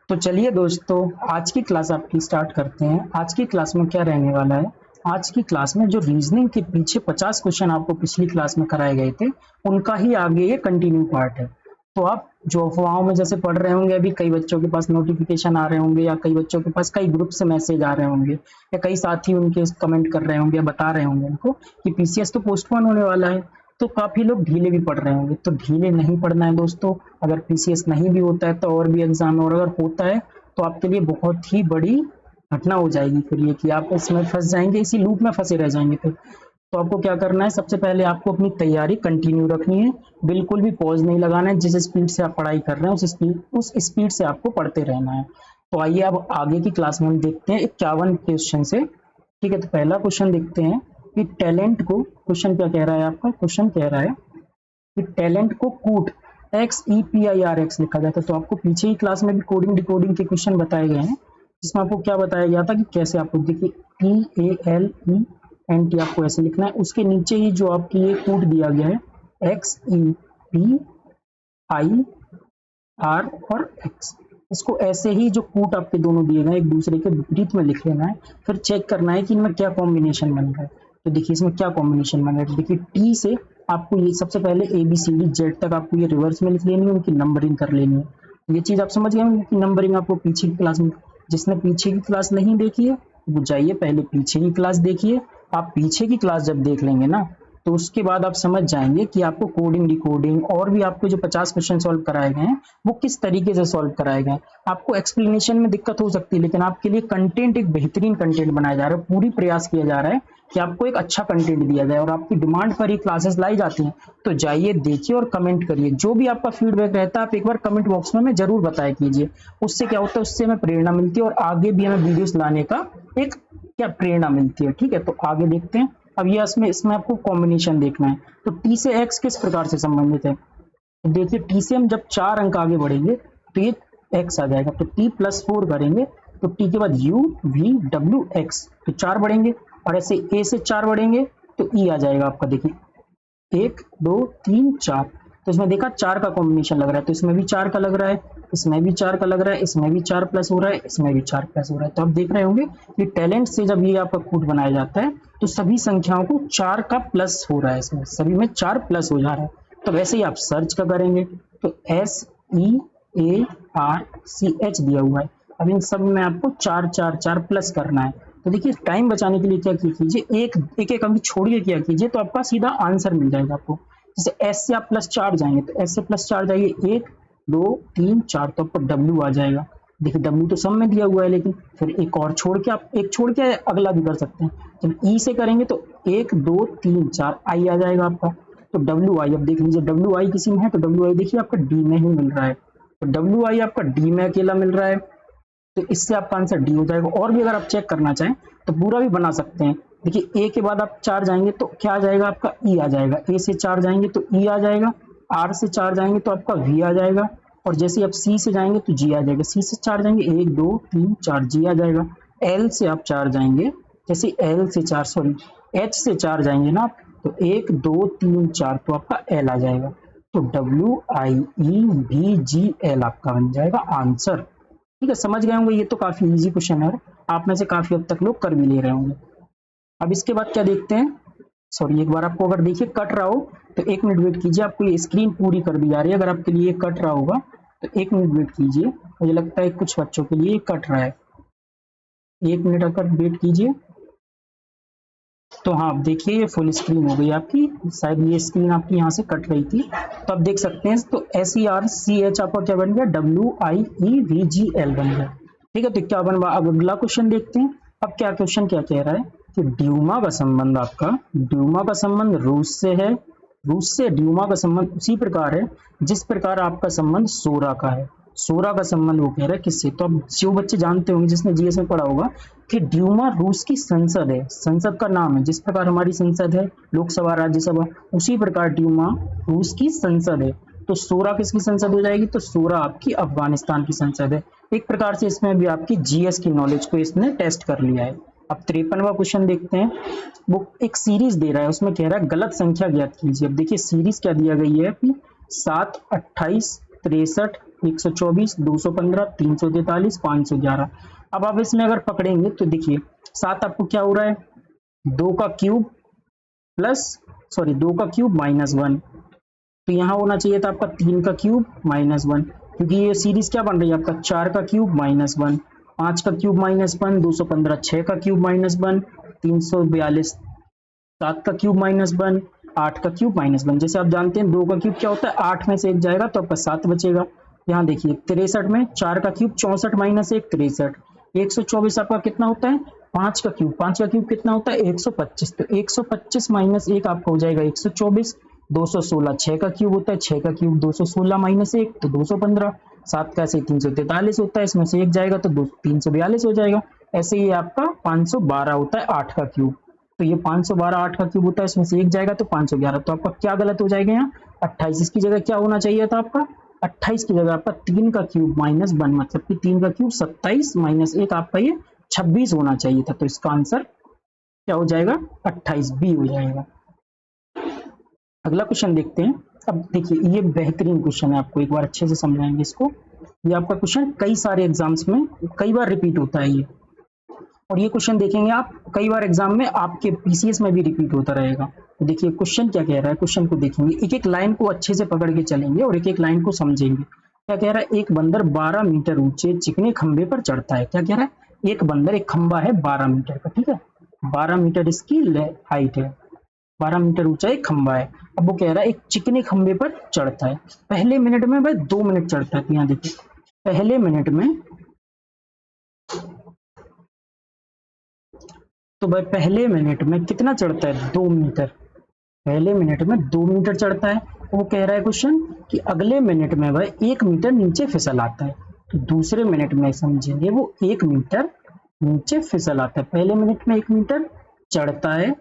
तो चलिए दोस्तों, आज की क्लास आपकी स्टार्ट करते हैं। आज की क्लास में क्या रहने वाला है? आज की क्लास में जो रीजनिंग के पीछे 50 क्वेश्चन आपको पिछली क्लास में कराए गए थे, उनका ही आगे ये कंटिन्यू पार्ट है। तो आप जो अफवाहों में जैसे पढ़ रहे होंगे, अभी कई बच्चों के पास नोटिफिकेशन आ रहे होंगे, या कई बच्चों के पास कई ग्रुप से मैसेज आ रहे होंगे, या कई साथी उनके कमेंट कर रहे होंगे या बता रहे होंगे उनको कि पीसीएस तो पोस्टपोन होने वाला है। तो काफी लोग ढीले भी पढ़ रहे होंगे, तो ढीले नहीं पढ़ना है दोस्तों। अगर पीसीएस नहीं भी होता है तो और भी एग्जाम, और अगर होता है तो आपके लिए बहुत ही बड़ी घटना हो जाएगी फिर ये, कि आप इसमें फंस जाएंगे, इसी लूप में फंसे रह जाएंगे फिर। तो आपको क्या करना है, सबसे पहले आपको अपनी तैयारी कंटिन्यू रखनी है, बिल्कुल भी पॉज नहीं लगाना है। जिस स्पीड से आप पढ़ाई कर रहे हैं उस स्पीड से आपको पढ़ते रहना है। तो आइए अब आगे की क्लास में हम देखते हैं 51 क्वेश्चन से। ठीक है, तो पहला क्वेश्चन देखते हैं कि टैलेंट को, क्वेश्चन क्या कह रहा है आपका, क्वेश्चन कह रहा है कि टैलेंट को कूट XEPIRX लिखा जाता है। तो आपको पीछे ही क्लास में भी कोडिंग डिकोडिंग के क्वेश्चन बताए गए हैं, जिसमें आपको क्या बताया गया था कि कैसे आपको देखिए TALENT आपको ऐसे लिखना है। उसके नीचे ही जो आपकी ये कूट दिया गया है XEPIR और X, इसको ऐसे ही जो कूट आपके दोनों दिए गए एक दूसरे के विपरीत में लिख लेना है। फिर चेक करना है कि इनमें क्या कॉम्बिनेशन बन रहा है। तो देखिए इसमें क्या कॉम्बिनेशन बन रहा है। देखिए टी से आपको ये सबसे पहले ABCD Z तक आपको ये रिवर्स में लिख लेनी है, उनकी नंबरिंग कर लेनी है। ये चीज आप समझ गए होंगे कि नंबरिंग आपको पीछे की क्लास में, जिसने पीछे की क्लास नहीं देखी है वो जाइए पहले पीछे की क्लास देखिए। आप पीछे की क्लास जब देख लेंगे ना, तो उसके बाद आप समझ जाएंगे कि आपको कोडिंग डिकोडिंग और भी आपको जो 50 क्वेश्चन सॉल्व कराए गए हैं वो किस तरीके से सॉल्व कराए गए हैं। आपको एक्सप्लेनेशन में दिक्कत हो सकती है, लेकिन आपके लिए कंटेंट एक बेहतरीन कंटेंट बनाया जा रहा है। पूरी प्रयास किया जा रहा है कि आपको एक अच्छा कंटेंट दिया जाए, और आपकी डिमांड पर ही क्लासेस लाई जाती हैं। तो जाइए देखिए और कमेंट करिए। जो भी आपका फीडबैक रहता है आप एक बार कमेंट बॉक्स में जरूर बताया कीजिए। उससे क्या होता है, उससे हमें प्रेरणा मिलती है और आगे भी हमें वीडियोस लाने का एक क्या प्रेरणा मिलती है। ठीक है, तो आगे देखते हैं। अब ये इसमें आपको कॉम्बिनेशन देखना है। तो टी से एक्स किस प्रकार से संबंधित है, तो देखिए टी से हम जब 4 अंक आगे बढ़ेंगे तो ये एक्स आ जाएगा। तो T+4 करेंगे तो टी के बाद UVWX, तो 4 बढ़ेंगे। और ऐसे ए से 4 बढ़ेंगे तो ई आ जाएगा आपका। देखिए 1 2 3 4, तो इसमें देखा 4 का कॉम्बिनेशन लग रहा है, तो इसमें भी 4 का लग रहा है, इसमें भी 4 का लग रहा है, इसमें भी 4 प्लस हो रहा है, इसमें भी 4 प्लस हो रहा है। तो आप देख रहे होंगे कि टैलेंट से जब ये आपका कूट बनाया जाता है तो सभी संख्याओं को 4 का प्लस हो रहा है, इसमें सभी में 4 प्लस हो जा रहा है। तो वैसे ही आप सर्च का करेंगे तो SEARCH दिया हुआ है। अब इन सब में आपको 4 4 4 प्लस करना है। तो देखिए टाइम बचाने के लिए क्या कीजिए, एक एक अंक छोड़ के क्या कीजिए, तो आपका सीधा आंसर मिल जाएगा आपको। जैसे S से आप +4 जाएंगे तो S से +4 जाइए, 1 2 3 4, तो आपको W आ जाएगा। देखिए W तो सब में दिया हुआ है, लेकिन फिर एक और छोड़ के आप एक छोड़ के अगला भी कर सकते हैं। जब E से करेंगे तो 1 2 3 4 I आ जाएगा आपका। तो WI, अब देख लीजिए WI किसी में है तो WI देखिए आपका D में ही मिल रहा है। तो WI आपका D में अकेला मिल रहा है, तो इससे आपका आंसर डी हो जाएगा। और भी अगर आप चेक करना चाहें तो पूरा भी बना सकते हैं। देखिए ए के बाद आप 4 जाएंगे तो क्या आ जाएगा आपका, ई आ जाएगा। ए से 4 जाएंगे तो ई आ जाएगा, आर से 4 जाएंगे तो आपका वी आ जाएगा, और जैसे आप सी से जाएंगे तो जी आ जाएगा। सी से 4 जाएंगे 1 2 3 4 जी आ जाएगा। एल से आप 4 जाएंगे, जैसे एल से 4 सॉरी एच से 4 जाएंगे ना आप, तो 1 2 3 4, तो आपका एल आ जाएगा। तो WIEVGL आपका बन जाएगा आंसर। ठीक है, समझ गए होंगे। ये तो काफी इजी क्वेश्चन है, आप में से काफी हद तक लोग कर भी ले रहे होंगे। अब इसके बाद क्या देखते हैं, सॉरी एक बार आपको अगर देखिए कट रहा हो तो 1 मिनट वेट कीजिए, आपको ये स्क्रीन पूरी कर दी जा रही है। अगर आपके लिए कट रहा होगा तो 1 मिनट वेट कीजिए, मुझे लगता है कुछ बच्चों के लिए कट रहा है। 1 मिनट अगर वेट कीजिए तो हाँ, अब देखिए ये फुल स्क्रीन हो गई आपकी। शायद ये स्क्रीन आपकी यहाँ से कट रही थी, तो आप देख सकते हैं। तो SERCH आपका क्या बन गया, WIEVGL बन गया। ठीक है, तो क्या बन गया। अब अगला क्वेश्चन देखते हैं। अब क्या क्वेश्चन क्या कह रहा है कि ड्यूमा का संबंध, आपका ड्यूमा का संबंध रूस से है। रूस से ड्यूमा का संबंध उसी प्रकार है जिस प्रकार आपका संबंध सोरा का है। सोरा का संबंध वो कह रहा है किससे, तो अब जो बच्चे जानते होंगे, जिसने जीएस में पढ़ा होगा कि ड्यूमा रूस की संसद है, संसद का नाम है। जिस प्रकार हमारी संसद है लोकसभा राज्यसभा, उसी प्रकार ड्यूमा रूस की संसद है। तो सोरा किसकी संसद हो जाएगी, तो सोरा आपकी अफगानिस्तान की संसद है। एक प्रकार से इसमें भी आपकी जीएस की नॉलेज को इसने टेस्ट कर लिया है। अब 53वां क्वेश्चन देखते हैं। वो एक सीरीज दे रहा है, उसमें कह रहा है गलत संख्या ज्ञात कीजिए। अब देखिए सीरीज क्या दिया गई है कि 7 28 63 124, 215, 343, 511। अब आप इसमें अगर पकड़ेंगे तो देखिए 7 आपको क्या हो रहा है, 2 का क्यूब -1, तो यहाँ होना चाहिए था आपका 3 का क्यूब -1, क्योंकि ये सीरीज क्या बन रही है आपका 4 का क्यूब -1, 5 का क्यूब -1, 215 6 का क्यूब -1, 342 7 का क्यूब -1, 8 का क्यूब -1। जैसे आप जानते हैं 2 का क्यूब क्या होता है, 8 में से 1 जाएगा तो आपका 7 बचेगा। यहाँ देखिए 63 में 4 का क्यूब 64 -1 63, 124 आपका कितना होता है, 5 का क्यूब कितना होता है 125, तो 125 -1 आपका हो जाएगा 124। 216 6 का क्यूब होता है, 6 का क्यूब 216 -1 तो 215, 7 का ऐसे 343 होता है, इसमें से 1 जाएगा तो 342 हो जाएगा। ऐसे ही आपका 512 होता है 8 का क्यूब, तो ये 512 8 का क्यूब होता है, इसमें से 1 जाएगा तो 511, तो आपका क्या गलत हो जाएगा यहाँ 28। इसकी जगह क्या होना चाहिए था आपका 28 की जगह आपका 3 का क्यूब -1, मतलब कि 3 का क्यूब 27 -1 आपका ये 26 होना चाहिए था। तो इसका आंसर क्या हो जाएगा 28 बी हो जाएगा। अगला क्वेश्चन देखते हैं। अब देखिए ये बेहतरीन क्वेश्चन है, आपको एक बार अच्छे से समझाएंगे इसको। ये आपका क्वेश्चन कई सारे एग्जाम्स में कई बार रिपीट होता है ये, और ये क्वेश्चन देखेंगे आप कई बार एग्जाम में आपके पीसीएस में भी रिपीट होता रहेगा। तो देखिए क्वेश्चन क्या कह रहा है, क्वेश्चन को देखेंगे, एक एक लाइन को अच्छे से पकड़ के चलेंगे और एक एक लाइन को समझेंगे। क्या कह रहा है, एक बंदर 12 मीटर ऊंचे चिकने खंबे पर चढ़ता है। क्या कह रहा है, एक बंदर, एक खंबा है 12 मीटर का, ठीक है, 12 मीटर इसकी हाइट है, 12 मीटर ऊंचा एक खंबा है। अब वो कह रहा है एक चिकने खंबे पर चढ़ता है, पहले मिनट में भाई 2 मिनट चढ़ता है। तो यहाँ देखिए पहले मिनट में, तो भाई पहले मिनट में कितना चढ़ता है 2 मीटर, पहले मिनट में 2 मीटर चढ़ता है। वो कह रहा है क्वेश्चन कि अगले मिनट में भाई 1 मीटर नीचे फिसल आता है। तो दूसरे मिनट में समझेंगे वो 1 मीटर नीचे फिसल आता है, पहले मिनट में 1 मीटर चढ़ता है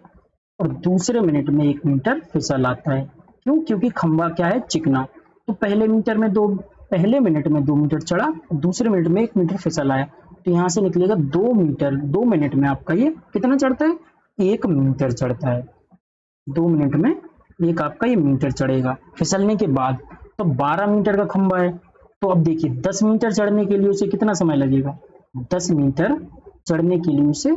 और दूसरे मिनट में 1 मीटर फिसल आता है। क्यों, क्योंकि खंबा क्या है चिकना। तो पहले मिनट में 2 मीटर चढ़ा, दूसरे मिनट में 1 मीटर फिसल आया, तो यहाँ से निकलेगा 2 मीटर, 2 मिनट में आपका ये कितना चढ़ता है 1 मीटर चढ़ता है, 2 मिनट में एक आपका ये मीटर चढ़ेगा फिसलने के बाद। तो 12 मीटर का खंबा है, तो अब देखिए 10 मीटर चढ़ने के लिए उसे कितना समय लगेगा, 10 मीटर चढ़ने के लिए उसे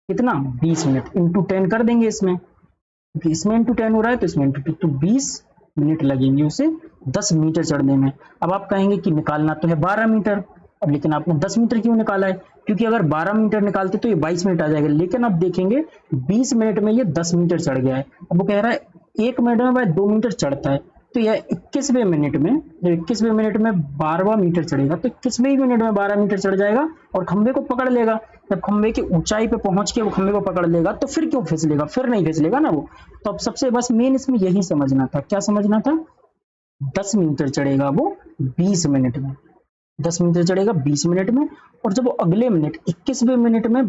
कितना 20 मिनट, इंटू 10 कर देंगे इसमें, क्योंकि इसमें इंटू 10 हो रहा है तो इसमें इंटू 2, तो 20 मिनट लगेंगे उसे 10 मीटर चढ़ने में। अब आप कहेंगे कि निकालना तो है 12 मीटर, अब लेकिन आपने 10 मीटर क्यों निकाला है, क्योंकि अगर 12 मीटर निकालते तो ये 22 मिनट आ जाएगा, लेकिन आप देखेंगे 20 मिनट में ये 10 मीटर चढ़ गया है। अब वो कह रहा है 1 मिनट में भाई 2 मीटर चढ़ता है, तो यह 21वें मिनट में, जब 21वें मिनट में 12वां मीटर चढ़ेगा तो 21वें मिनट में 12 मीटर चढ़ जाएगा और खंबे को पकड़ लेगा। जब खंबे की ऊंचाई पे पहुंच के वो खंबे को पकड़ लेगा तो फिर क्यों फिसलेगा, फिर नहीं फिसलेगा ना वो। तो अब सबसे बस मेन इसमें यही समझना था, क्या समझना था, 10 मीटर चढ़ेगा वो 20 मिनट में, 10 मीटर चढ़ेगा 20 मिनट में, और जब वो अगले मिनट 21वें मिनट में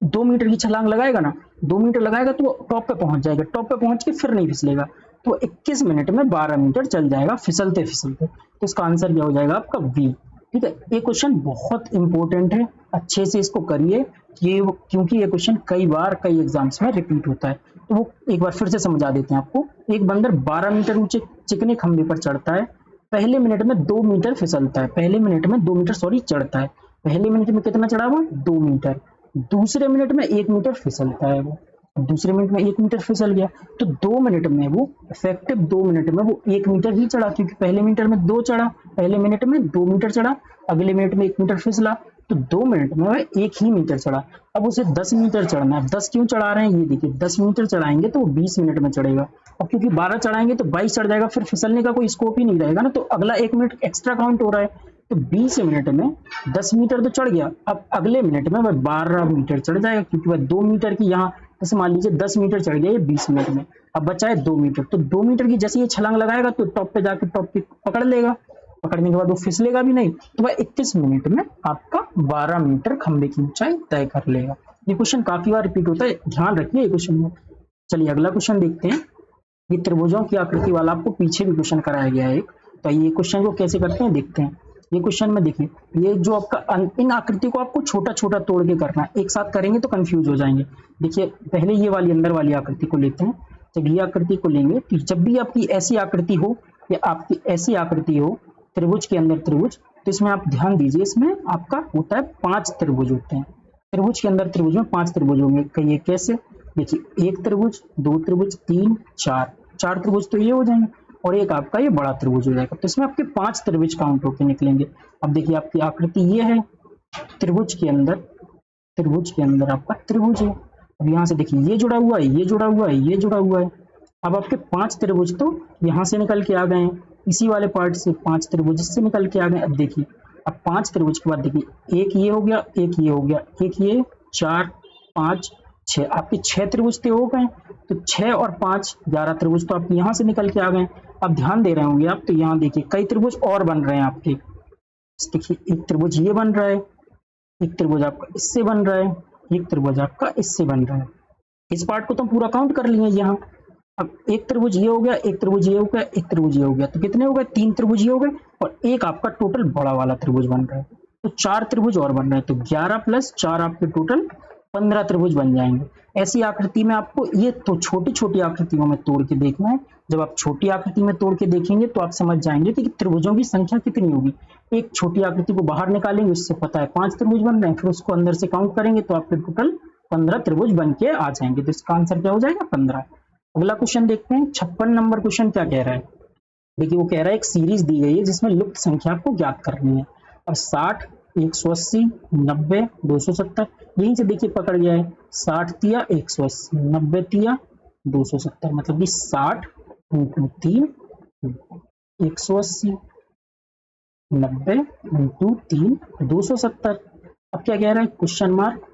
2 मीटर की छलांग लगाएगा ना, 2 मीटर लगाएगा तो वो टॉप पे पहुंच जाएगा, टॉप पे पहुंच के फिर नहीं फिसलेगा, तो 21 मिनट में 12 मीटर चल जाएगा फिसलते फिसलते। तो इसका आंसर क्या हो जाएगा आपका बी, ठीक है। ये क्वेश्चन बहुत इंपॉर्टेंट है, अच्छे से इसको करिए, ये क्योंकि ये क्वेश्चन कई बार कई एग्जाम्स में रिपीट होता है। तो वो एक बार फिर से समझा देते हैं आपको। एक बंदर 12 मीटर ऊंचे चिकने खंबे पर चढ़ता है, पहले मिनट में 2 मीटर फिसलता है, पहले मिनट में 2 मीटर चढ़ता है, पहले मिनट में कितना चढ़ा हुआ 2 मीटर, दूसरे मिनट में 1 मीटर फिसलता है वो, दूसरे मिनट में 1 मीटर फिसल गया, तो 2 मिनट में वो इफेक्टिव 2 मिनट में वो 1 मीटर ही चढ़ा, क्योंकि पहले मिनट में 2 चढ़ा, पहले मिनट में 2 मीटर चढ़ा, अगले मिनट में 1 मीटर फिसला, तो 2 मिनट में वह 1 ही मीटर चढ़ा। अब उसे 10 मीटर चढ़ना है, 10 क्यों चढ़ा रहे हैं, ये देखिए 10 मीटर चढ़ाएंगे तो वो 20 मिनट में चढ़ेगा, और क्योंकि 12 चढ़ाएंगे तो 22 चढ़ जाएगा, फिर फिसलने का कोई स्कोप ही नहीं रहेगा ना, तो अगला 1 मिनट एक्स्ट्रा काउंट हो रहा है। तो 20 मिनट में 10 मीटर तो चढ़ गया, अब अगले मिनट में वह 12 मीटर चढ़ जाएगा, क्योंकि वह 2 मीटर की यहाँ जैसे मान लीजिए 10 मीटर चढ़ गया ये 20 मिनट में, अब बचा है 2 मीटर, तो 2 मीटर की जैसे ये छलांग लगाएगा तो टॉप पे जाके टॉप पे पकड़ लेगा, पकड़ने के बाद वो फिसलेगा भी नहीं, तो वह 21 मिनट में आपका 12 मीटर खंबे की ऊंचाई तय कर लेगा। ये क्वेश्चन काफी बार रिपीट होता है, ध्यान रखिए ये क्वेश्चन में। चलिए अगला क्वेश्चन देखते हैं। ये त्रिभुजों की आकृति वाला आपको पीछे भी क्वेश्चन कराया गया है एक, तो ये क्वेश्चन को कैसे करते हैं देखते हैं। ये क्वेश्चन में देखिए, ये जो आपका इन आकृति को आपको छोटा छोटा तोड़ के करना है, एक साथ करेंगे तो कंफ्यूज हो जाएंगे। देखिए पहले ये वाली अंदर वाली आकृति को लेते हैं। जब ये आकृति को लेंगे तो जब भी आपकी ऐसी आकृति हो या आपकी ऐसी आकृति हो त्रिभुज के अंदर त्रिभुज, तो इसमें आप ध्यान दीजिए, इसमें आपका होता है 5 त्रिभुज होते हैं। त्रिभुज के अंदर त्रिभुज में 5 त्रिभुज होंगे। कहिए कैसे? देखिए, एक त्रिभुज, दो त्रिभुज, तीन, चार, चार त्रिभुज तो ये हो जाएंगे और एक आपका ये बड़ा त्रिभुज हो जाएगा। तो इसमें आपके 5 त्रिभुज काउंट होकर निकलेंगे। अब देखिए आपकी आकृति ये है, त्रिभुज के अंदर, त्रिभुज के अंदर आपका त्रिभुज है। अब यहाँ से देखिए ये जुड़ा हुआ है, ये जुड़ा हुआ है, ये जुड़ा हुआ है। अब आपके 5 त्रिभुज तो यहाँ से निकल के आ गए हैं, इसी वाले पार्ट से 5 त्रिभुज इससे निकल के आ गए। अब देखिए, अब 5 त्रिभुज के बाद देखिए, एक ये हो गया, एक ये हो गया, एक ये, 4, 5, 6, आपके 6 त्रिभुज तो हो गए। तो 6 और 5 11 त्रिभुज तो आपके यहाँ से निकल के आ गए। अब ध्यान दे रहे होंगे आप, तो यहाँ देखिए कई त्रिभुज और बन रहे हैं आपके। देखिए एक त्रिभुज ये बन रहा है, एक त्रिभुज आपका इससे बन रहा है, एक त्रिभुज आपका इससे बन रहा है। इस पार्ट को तो हम पूरा काउंट कर लिए यहाँ। अब एक त्रिभुज ये हो गया, एक त्रिभुज ये हो गया, एक त्रिभुज ये हो गया, तो कितने हो गए? 3 त्रिभुज ये हो गए और एक आपका टोटल बड़ा वाला त्रिभुज बन रहा है। तो 4 त्रिभुज और बन रहे हैं, तो 11 प्लस 4 आपके टोटल 15 त्रिभुज बन जाएंगे। ऐसी आकृति में आपको ये तो छोटी छोटी आकृतियों में तोड़ के देखना है। जब आप छोटी आकृति में तोड़ के देखेंगे तो आप समझ जाएंगे कि त्रिभुजों की संख्या कितनी होगी। एक छोटी आकृति को बाहर निकालेंगे, उससे पता है 5 त्रिभुज बन रहे हैं, फिर उसको अंदर से काउंट करेंगे तो आपके टोटल 15 त्रिभुज बन के आ जाएंगे। तो इसका आंसर क्या हो जाएगा? 15। अगला क्वेश्चन देखते हैं, 56 नंबर क्वेश्चन क्या कह रहा है। देखिए वो कह रहा है एक सीरीज दी गई है जिसमें लुप्त संख्या को ज्ञात करनी है। अब 60, 180, 90, 270, यहीं से देखिए पकड़ गया है। 60 तिया 180, 90 तिया 270, मतलब कि 60 इंटू 3 180, 90 इंटू 3 270। अब क्या कह रहा है? क्वेश्चन मार्क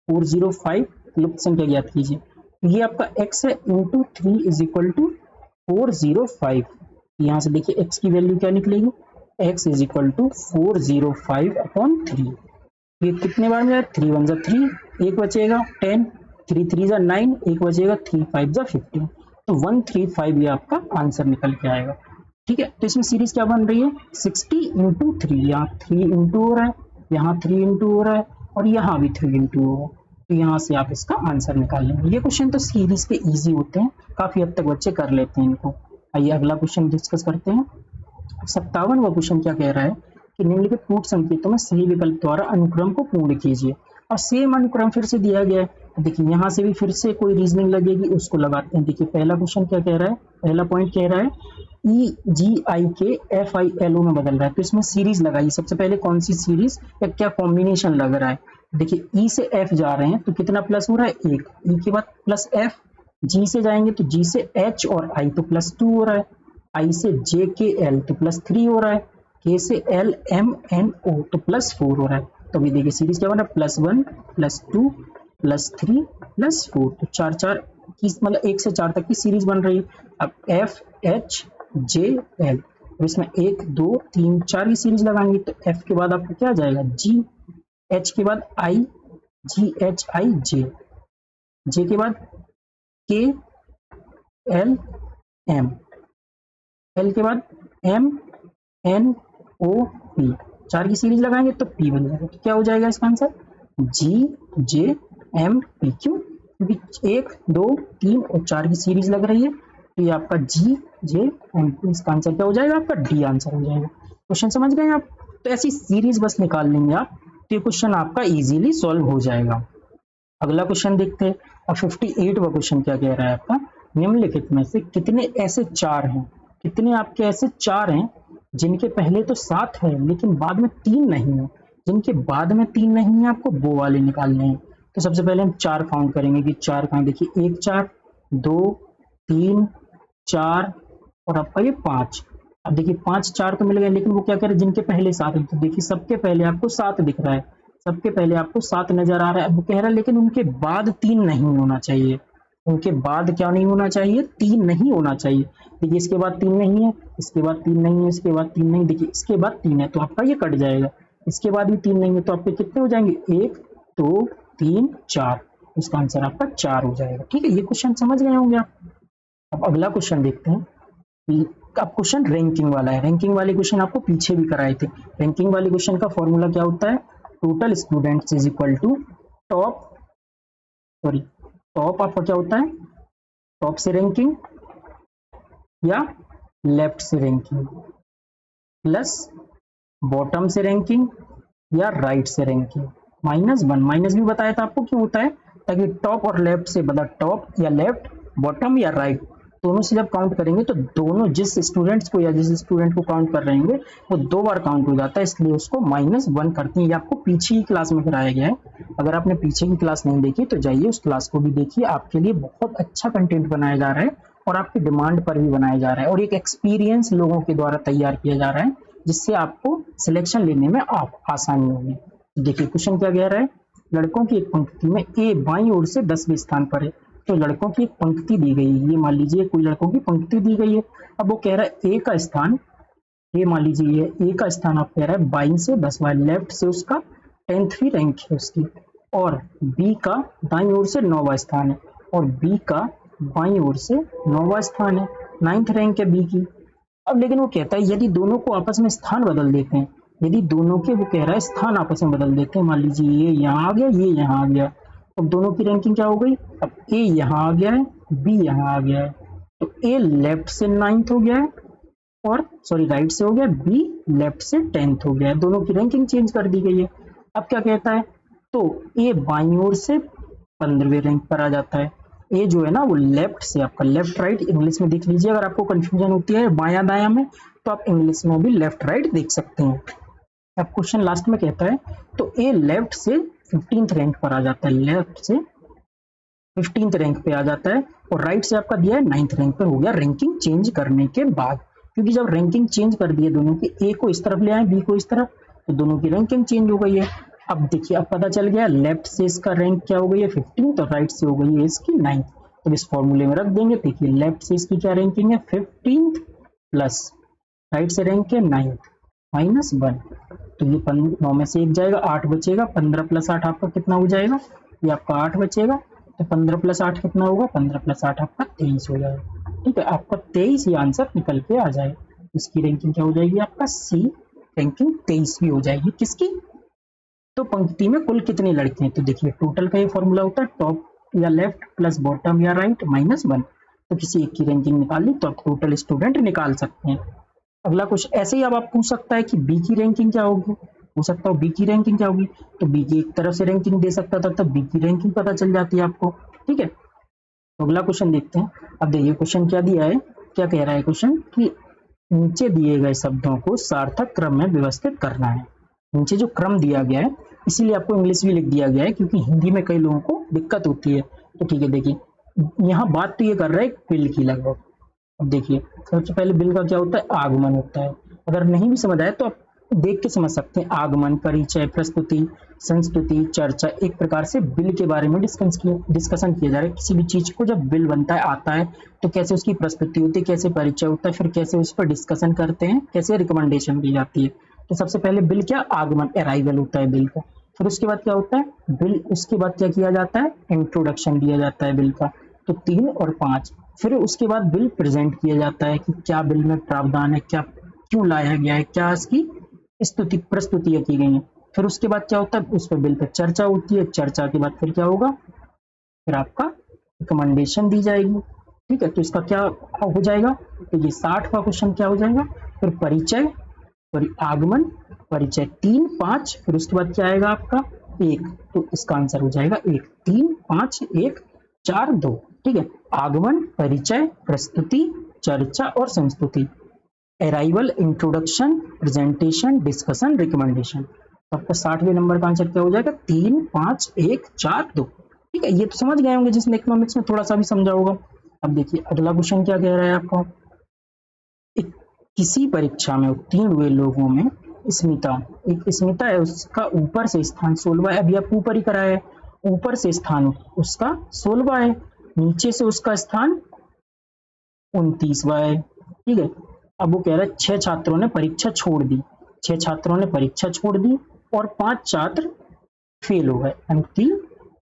405 लुप्त संख्या ज्ञात कीजिए। ये आपका x है, इंटू 3 इज इक्वल टू 405। यहाँ से देखिए x की वैल्यू क्या निकलेगी? x is equal to 405 upon 3। ये कितने बार में? 3 1 जा 3, एक बचेगा 10, 3 3 जा 9, एक बचेगा 3 5 जा 15। तो 135 ये आपका आंसर निकल के आएगा। ठीक है, तो इसमें सीरीज क्या बन रही है? 60 इंटू 3, यहाँ 3 इंटू हो रहा है, यहाँ 3 इंटू हो रहा है और यहाँ भी 3 इंटू हो रहा है। तो यहाँ से आप इसका आंसर निकाल लेंगे। ये क्वेश्चन तो सीरीज के इजी होते हैं, काफी हद तक बच्चे कर लेते हैं इनको। आइए अगला क्वेश्चन डिस्कस करते हैं। 57वां क्वेश्चन क्या कह रहा है कि निम्नलिखित कूट संकेतों में सही विकल्प द्वारा अनुक्रम को पूर्ण कीजिए। और सेम अनुक्रम फिर से दिया गया है। देखिए यहाँ से भी फिर से कोई रीजनिंग लगेगी, उसको लगाते हैं। देखिए पहला क्वेश्चन क्या कह रहा है, पहला पॉइंट कह रहा है EGI के FILO में बदल रहा है। तो इसमें सीरीज लगाइए। सबसे पहले कौन सी सीरीज या क्या कॉम्बिनेशन लग रहा है? देखिए E से F जा रहे हैं तो कितना प्लस हो रहा है? 1, E के बाद प्लस F, G से जाएंगे तो G से H और I तो प्लस 2 हो रहा है, I से J के L तो प्लस 3 हो रहा है, K से L M N O तो प्लस 4 हो रहा है। तो अभी देखिए सीरीज क्या बन रहा है? +1 +2 +3 +4। तो 4 4 की मतलब 1 से 4 तक की सीरीज बन रही है। अब F H J L, इसमें 1 2 3 4 की सीरीज लगाएंगे तो F के बाद आपको क्या आ जाएगा? G, H के बाद I, G H I J, J के बाद K L M, L के बाद M N O P। 4 की सीरीज लगाएंगे तो P बन जाएगा। तो क्या हो जाएगा इसका answer? G J M P। क्यों? क्योंकि 1 2 3 और 4 की सीरीज लग रही है। तो ये आपका G J M P, इसका आंसर क्या हो जाएगा? आपका D आंसर हो जाएगा। क्वेश्चन समझ गए आप? तो ऐसी सीरीज बस निकाल लेंगे आप, तो ये क्वेश्चन आपका इजीली सॉल्व हो जाएगा। अगला क्वेश्चन देखते हैं। अब 58वां क्वेश्चन क्या कह रहा है आपका, निम्नलिखित में से कितने ऐसे 4 हैं, कितने आपके ऐसे 4 हैं जिनके पहले तो 7 है लेकिन बाद में 3 नहीं है। जिनके बाद में 3 नहीं है आपको वो वाले निकालने हैं। तो सबसे पहले हम 4 काउंट करेंगे कि 4 कहाँ। देखिए 1 4 2 3 4 और आपका ये 5। अब देखिए 5 4 तो मिल गए, लेकिन वो क्या कह रहे हैं? जिनके पहले 7 है। तो देखिए सबके पहले आपको 7 दिख रहा है, सबके पहले आपको 7 नजर आ रहा है। अब वो कह रहा है लेकिन उनके बाद 3 नहीं होना चाहिए। उनके बाद क्या नहीं होना चाहिए? 3 नहीं होना चाहिए। देखिए इसके बाद 3 नहीं है, इसके बाद 3 नहीं है, इसके बाद 3 नहीं, देखिए इसके बाद 3 है तो आपका ये कट जाएगा। इसके बाद भी 3 नहीं है तो आपके कितने हो जाएंगे? 1 2 3 4। इसका आंसर आपका 4 हो जाएगा। ठीक है, ये क्वेश्चन समझ गए होंगे आप। अब अगला क्वेश्चन देखते हैं। अब क्वेश्चन रैंकिंग वाला है। रैंकिंग वाले क्वेश्चन आपको पीछे भी कराए थे। रैंकिंग वाले क्वेश्चन का फॉर्मूला क्या होता है? Total students is equal to top आपका क्या होता है? टॉप से रैंकिंग या लेफ्ट से रैंकिंग। प्लस बॉटम से रैंकिंग या राइट से रैंकिंग -1। माइनस भी बताया था आपको क्यों होता है, ताकि टॉप और लेफ्ट से मतलब टॉप या लेफ्ट, बॉटम या राइट, दोनों से जब काउंट करेंगे तो दोनों जिस स्टूडेंट्स को या जिस स्टूडेंट को काउंट कर रहे होंगे वो 2 बार काउंट हो जाता है, इसलिए उसको -1 करते हैं। ये आपको पीछे की क्लास में कराया गया है। अगर आपने पीछे की क्लास नहीं देखी तो जाइए उस क्लास को भी देखिए। आपके लिए बहुत अच्छा कंटेंट बनाया जा रहा है और आपकी डिमांड पर भी बनाया जा रहा है और एक एक्सपीरियंस लोगों के द्वारा तैयार किया जा रहा है, जिससे आपको सिलेक्शन लेने में आसानी होगी। देखिए क्वेश्चन क्या कह रहा है, लड़कों की एक पंक्ति में ए बाईं ओर से 10वें स्थान पर है। तो लड़कों की एक पंक्ति दी गई है, ये मान लीजिए कोई लड़कों की पंक्ति दी गई है। अब वो कह रहा है ए का स्थान, ये मान लीजिए ये ए का स्थान आप कह रहा है 22 से 10वां, लेफ्ट से उसका 10वीं रैंक है उसकी, और बी का दाईं ओर से 9वां स्थान है और बी का बाईं ओर से 9वां स्थान है, 9th रैंक है बी की। अब लेकिन वो कहता है यदि दोनों को आपस में स्थान बदल देते हैं, यदि दोनों के वो कह रहा है स्थान आपस में बदल देते हैं, मान लीजिए ये यहाँ आ गया, ये यहाँ आ गया, तो दोनों की रैंकिंग क्या हो गई, अब ए यहाँ आ गया है, बी यहाँ आ गया है, तो ए लेफ्ट से 9th हो गया है और सॉरी राइट से हो गया, बी लेफ्ट से 10th हो गया है, दोनों की रैंकिंग चेंज कर दी गई है। अब क्या कहता है, तो ए बाईं ओर से 15वें रैंक पर आ जाता है, ए जो है ना वो लेफ्ट से, आपका लेफ्ट राइट इंग्लिश में देख लीजिए, अगर आपको कंफ्यूजन होती है बायां दायां में तो आप इंग्लिश में भी लेफ्ट राइट देख सकते हैं। अब क्वेश्चन लास्ट में कहता है तो ए लेफ्ट से 15th रैंक पर आ जाता है, लेफ्ट से 15th रैंक पे आ जाता है और राइट से आपका दिया है 9th रैंक पे, हो गया रैंकिंग चेंज करने के बाद, क्योंकि जब रैंकिंग चेंज कर दिए दोनों की, ए को इस तरफ ले आए बी को इस तरफ, तो दोनों की रैंकिंग चेंज हो गई है। अब देखिए अब पता चल गया लेफ्ट से इसका रैंक क्या हो गई है 15 और राइट से हो गई है इसकी 9। तो इस फॉर्मूले में रख देंगे, देखिए लेफ्ट से इसकी क्या रैंकिंग है 15 प्लस राइट से रैंक है 9 -1, तो ये 9 में से 1 जाएगा, 8 बचेगा, 15 प्लस 8 आपका कितना हो जाएगा, ये आपका 8 बचेगा, तो 15 प्लस 8 कितना होगा, 15 प्लस 8 आपका 23 हो जाएगा। ठीक है, आपका 23 ये आंसर निकल के आ जाए। इसकी रैंकिंग क्या हो जाएगी, आपका सी रैंकिंग 23वीं हो जाएगी। किसकी, तो पंक्ति में कुल कितने लड़के हैं, तो देखिए टोटल का ये फॉर्मूला होता है टॉप या लेफ्ट प्लस बॉटम या राइट -1, तो किसी एक की रैंकिंग निकाली तो आप टोटल स्टूडेंट निकाल सकते हैं। अगला क्वेश्चन ऐसे ही अब आप पूछ सकता है कि बी की रैंकिंग क्या होगी, पूछ सकता हूँ बी की रैंकिंग क्या होगी, तो बी की एक तरफ से रैंकिंग दे सकता था, तब बी की रैंकिंग पता चल जाती है आपको। ठीक है, तो अगला क्वेश्चन देखते हैं। अब देखिए क्वेश्चन क्या दिया है, क्या कह रहा है क्वेश्चन कि नीचे दिए गए शब्दों को सार्थक क्रम में व्यवस्थित करना है। नीचे जो क्रम दिया गया है इसीलिए आपको इंग्लिश भी लिख दिया गया है, क्योंकि हिंदी में कई लोगों को दिक्कत होती है। तो ठीक है, देखिए यहाँ बात तो ये कर रहा है बिल की लगभग। अब देखिए सबसे पहले बिल का क्या होता है, आगमन होता है। अगर नहीं भी समझ आए तो आप देख के समझ सकते हैं। आगमन, परिचय, प्रस्तुति, संस्तुति, चर्चा, एक प्रकार से बिल के बारे में डिस्कशन किया जा रहा है। किसी भी चीज को जब बिल बनता है, आता है, तो कैसे उसकी प्रस्तुति होती है, कैसे परिचय होता है, फिर कैसे उस पर डिस्कशन करते हैं, कैसे रिकमेंडेशन दी जाती है। तो सबसे पहले बिल क्या, आगमन, अराइवल होता है बिल का। फिर उसके बाद क्या होता है बिल, उसके बाद क्या किया जाता है, इंट्रोडक्शन दिया जाता है बिल का, तो 3 और 5। फिर उसके बाद बिल प्रेजेंट किया जाता है कि क्या बिल में प्रावधान है, क्या क्यों लाया गया है, क्या इसकी स्तुति प्रस्तुतियां की गई हैं। फिर उसके बाद क्या होता है, उस पर बिल पर चर्चा होती है। चर्चा के बाद फिर क्या होगा, फिर आपका रिकमेंडेशन दी जाएगी। ठीक है, तो इसका क्या हो जाएगा, तो ये 60वां क्वेश्चन क्या हो जाएगा, फिर परिचय, फिर आगमन, परिचय 3, 5, फिर उसके बाद क्या आएगा आपका 1, तो इसका आंसर हो जाएगा 1, 3, 5, 1, 4, 2। ठीक है, आगमन, परिचय, प्रस्तुति, चर्चा और संस्तुति, arrival, introduction, presentation, discussion, recommendation. तो आपका 60वें नंबर का आंसर क्या हो जाएगा, 3, 5, 1, 4, 2। ठीक है, ये तो समझ गए होंगे जिसमें इकोनॉमिक्स में थोड़ा सा भी समझा होगा। अब देखिए अगला क्वेश्चन क्या कह रहा है आपको, किसी परीक्षा में उत्तीर्ण हुए लोगों में स्मिता, एक स्मिता है, उसका ऊपर से स्थान 16वां है। अभी आपको ऊपर ही कराया है, ऊपर से स्थान उसका 16वां है, नीचे से उसका स्थान 29वां है। ठीक है, अब वो कह रहा है 6 छात्रों ने परीक्षा छोड़ दी, 6 छात्रों ने परीक्षा छोड़ दी और 5 छात्र फेल हो गए, यानी 3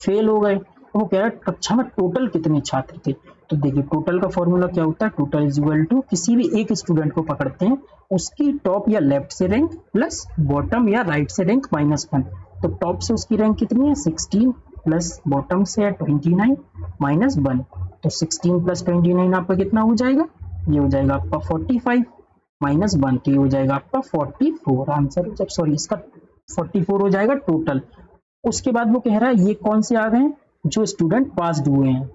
फेल हो गए। वो कह रहा है कक्षा में टोटल कितने छात्र थे, तो देखिए टोटल का फॉर्मूला क्या होता है, टोटल इज इक्वल टू किसी भी एक स्टूडेंट को पकड़ते हैं, उसकी टॉप या लेफ्ट से रैंक प्लस बॉटम या राइट से रैंक -1। तो टॉप से उसकी रैंक कितनी है 16 प्लस बॉटम से है 29 -1, तो 16 प्लस 29 आपका कितना हो जाएगा, ये हो जाएगा आपका 45। -1, तो ये हो जाएगा आपका 44 आंसर, जब सॉरी इसका 44 हो जाएगा टोटल। उसके बाद वो कह रहा है ये कौन से आ गए हैं, जो स्टूडेंट पास्ड हुए हैं,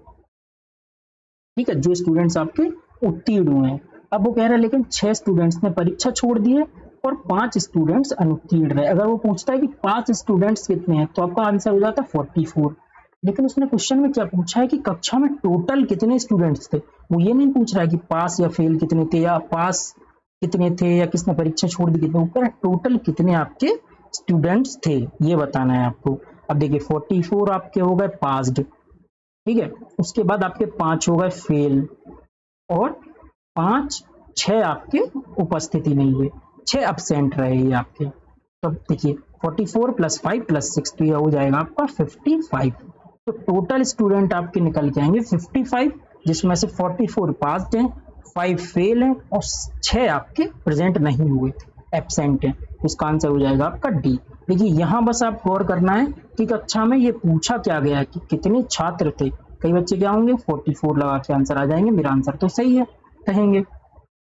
ठीक है, जो स्टूडेंट्स आपके उत्तीर्ण हुए हैं। अब वो कह रहा है लेकिन 6 स्टूडेंट्स ने परीक्षा छोड़ दी है और 5 स्टूडेंट्स अनुत्तीर्ण रहे। अगर वो पूछता है कि 5 स्टूडेंट्स कितने हैं तो आपका आंसर हो जाता है 44। लेकिन उसने क्वेश्चन में क्या पूछा है कि कक्षा में टोटल कितने स्टूडेंट्स थे, वो ये नहीं पूछ रहा है कि पास या फेल कितने थे, या पास कितने थे, या किसने परीक्षा छोड़ दी कितने, ऊपर टोटल कितने आपके स्टूडेंट्स थे ये बताना है आपको। अब देखिए 44 आपके हो गए पास्ड, ठीक है, उसके बाद आपके 5 हो गए फेल, और 6 आपके उपस्थिति नहीं हुए, 6 absent रहे ये आपके। तो देखिए 44 + 5 + 6 तो यह हो जाएगा आपका 55। तो टोटल स्टूडेंट आपके निकल के आएंगे 55, जिसमें से 44 पास्ड हैं, 5 फेल हैं और 6 आपके प्रेजेंट नहीं हुए, एब्सेंट हैं। इसका आंसर हो जाएगा आपका डी। देखिए यहाँ बस आप गौर करना है कि कक्षा में ये पूछा क्या गया है कि कितने छात्र थे। कई बच्चे क्या होंगे 44 लगा के आंसर आ जाएंगे, मेरा आंसर तो सही है कहेंगे।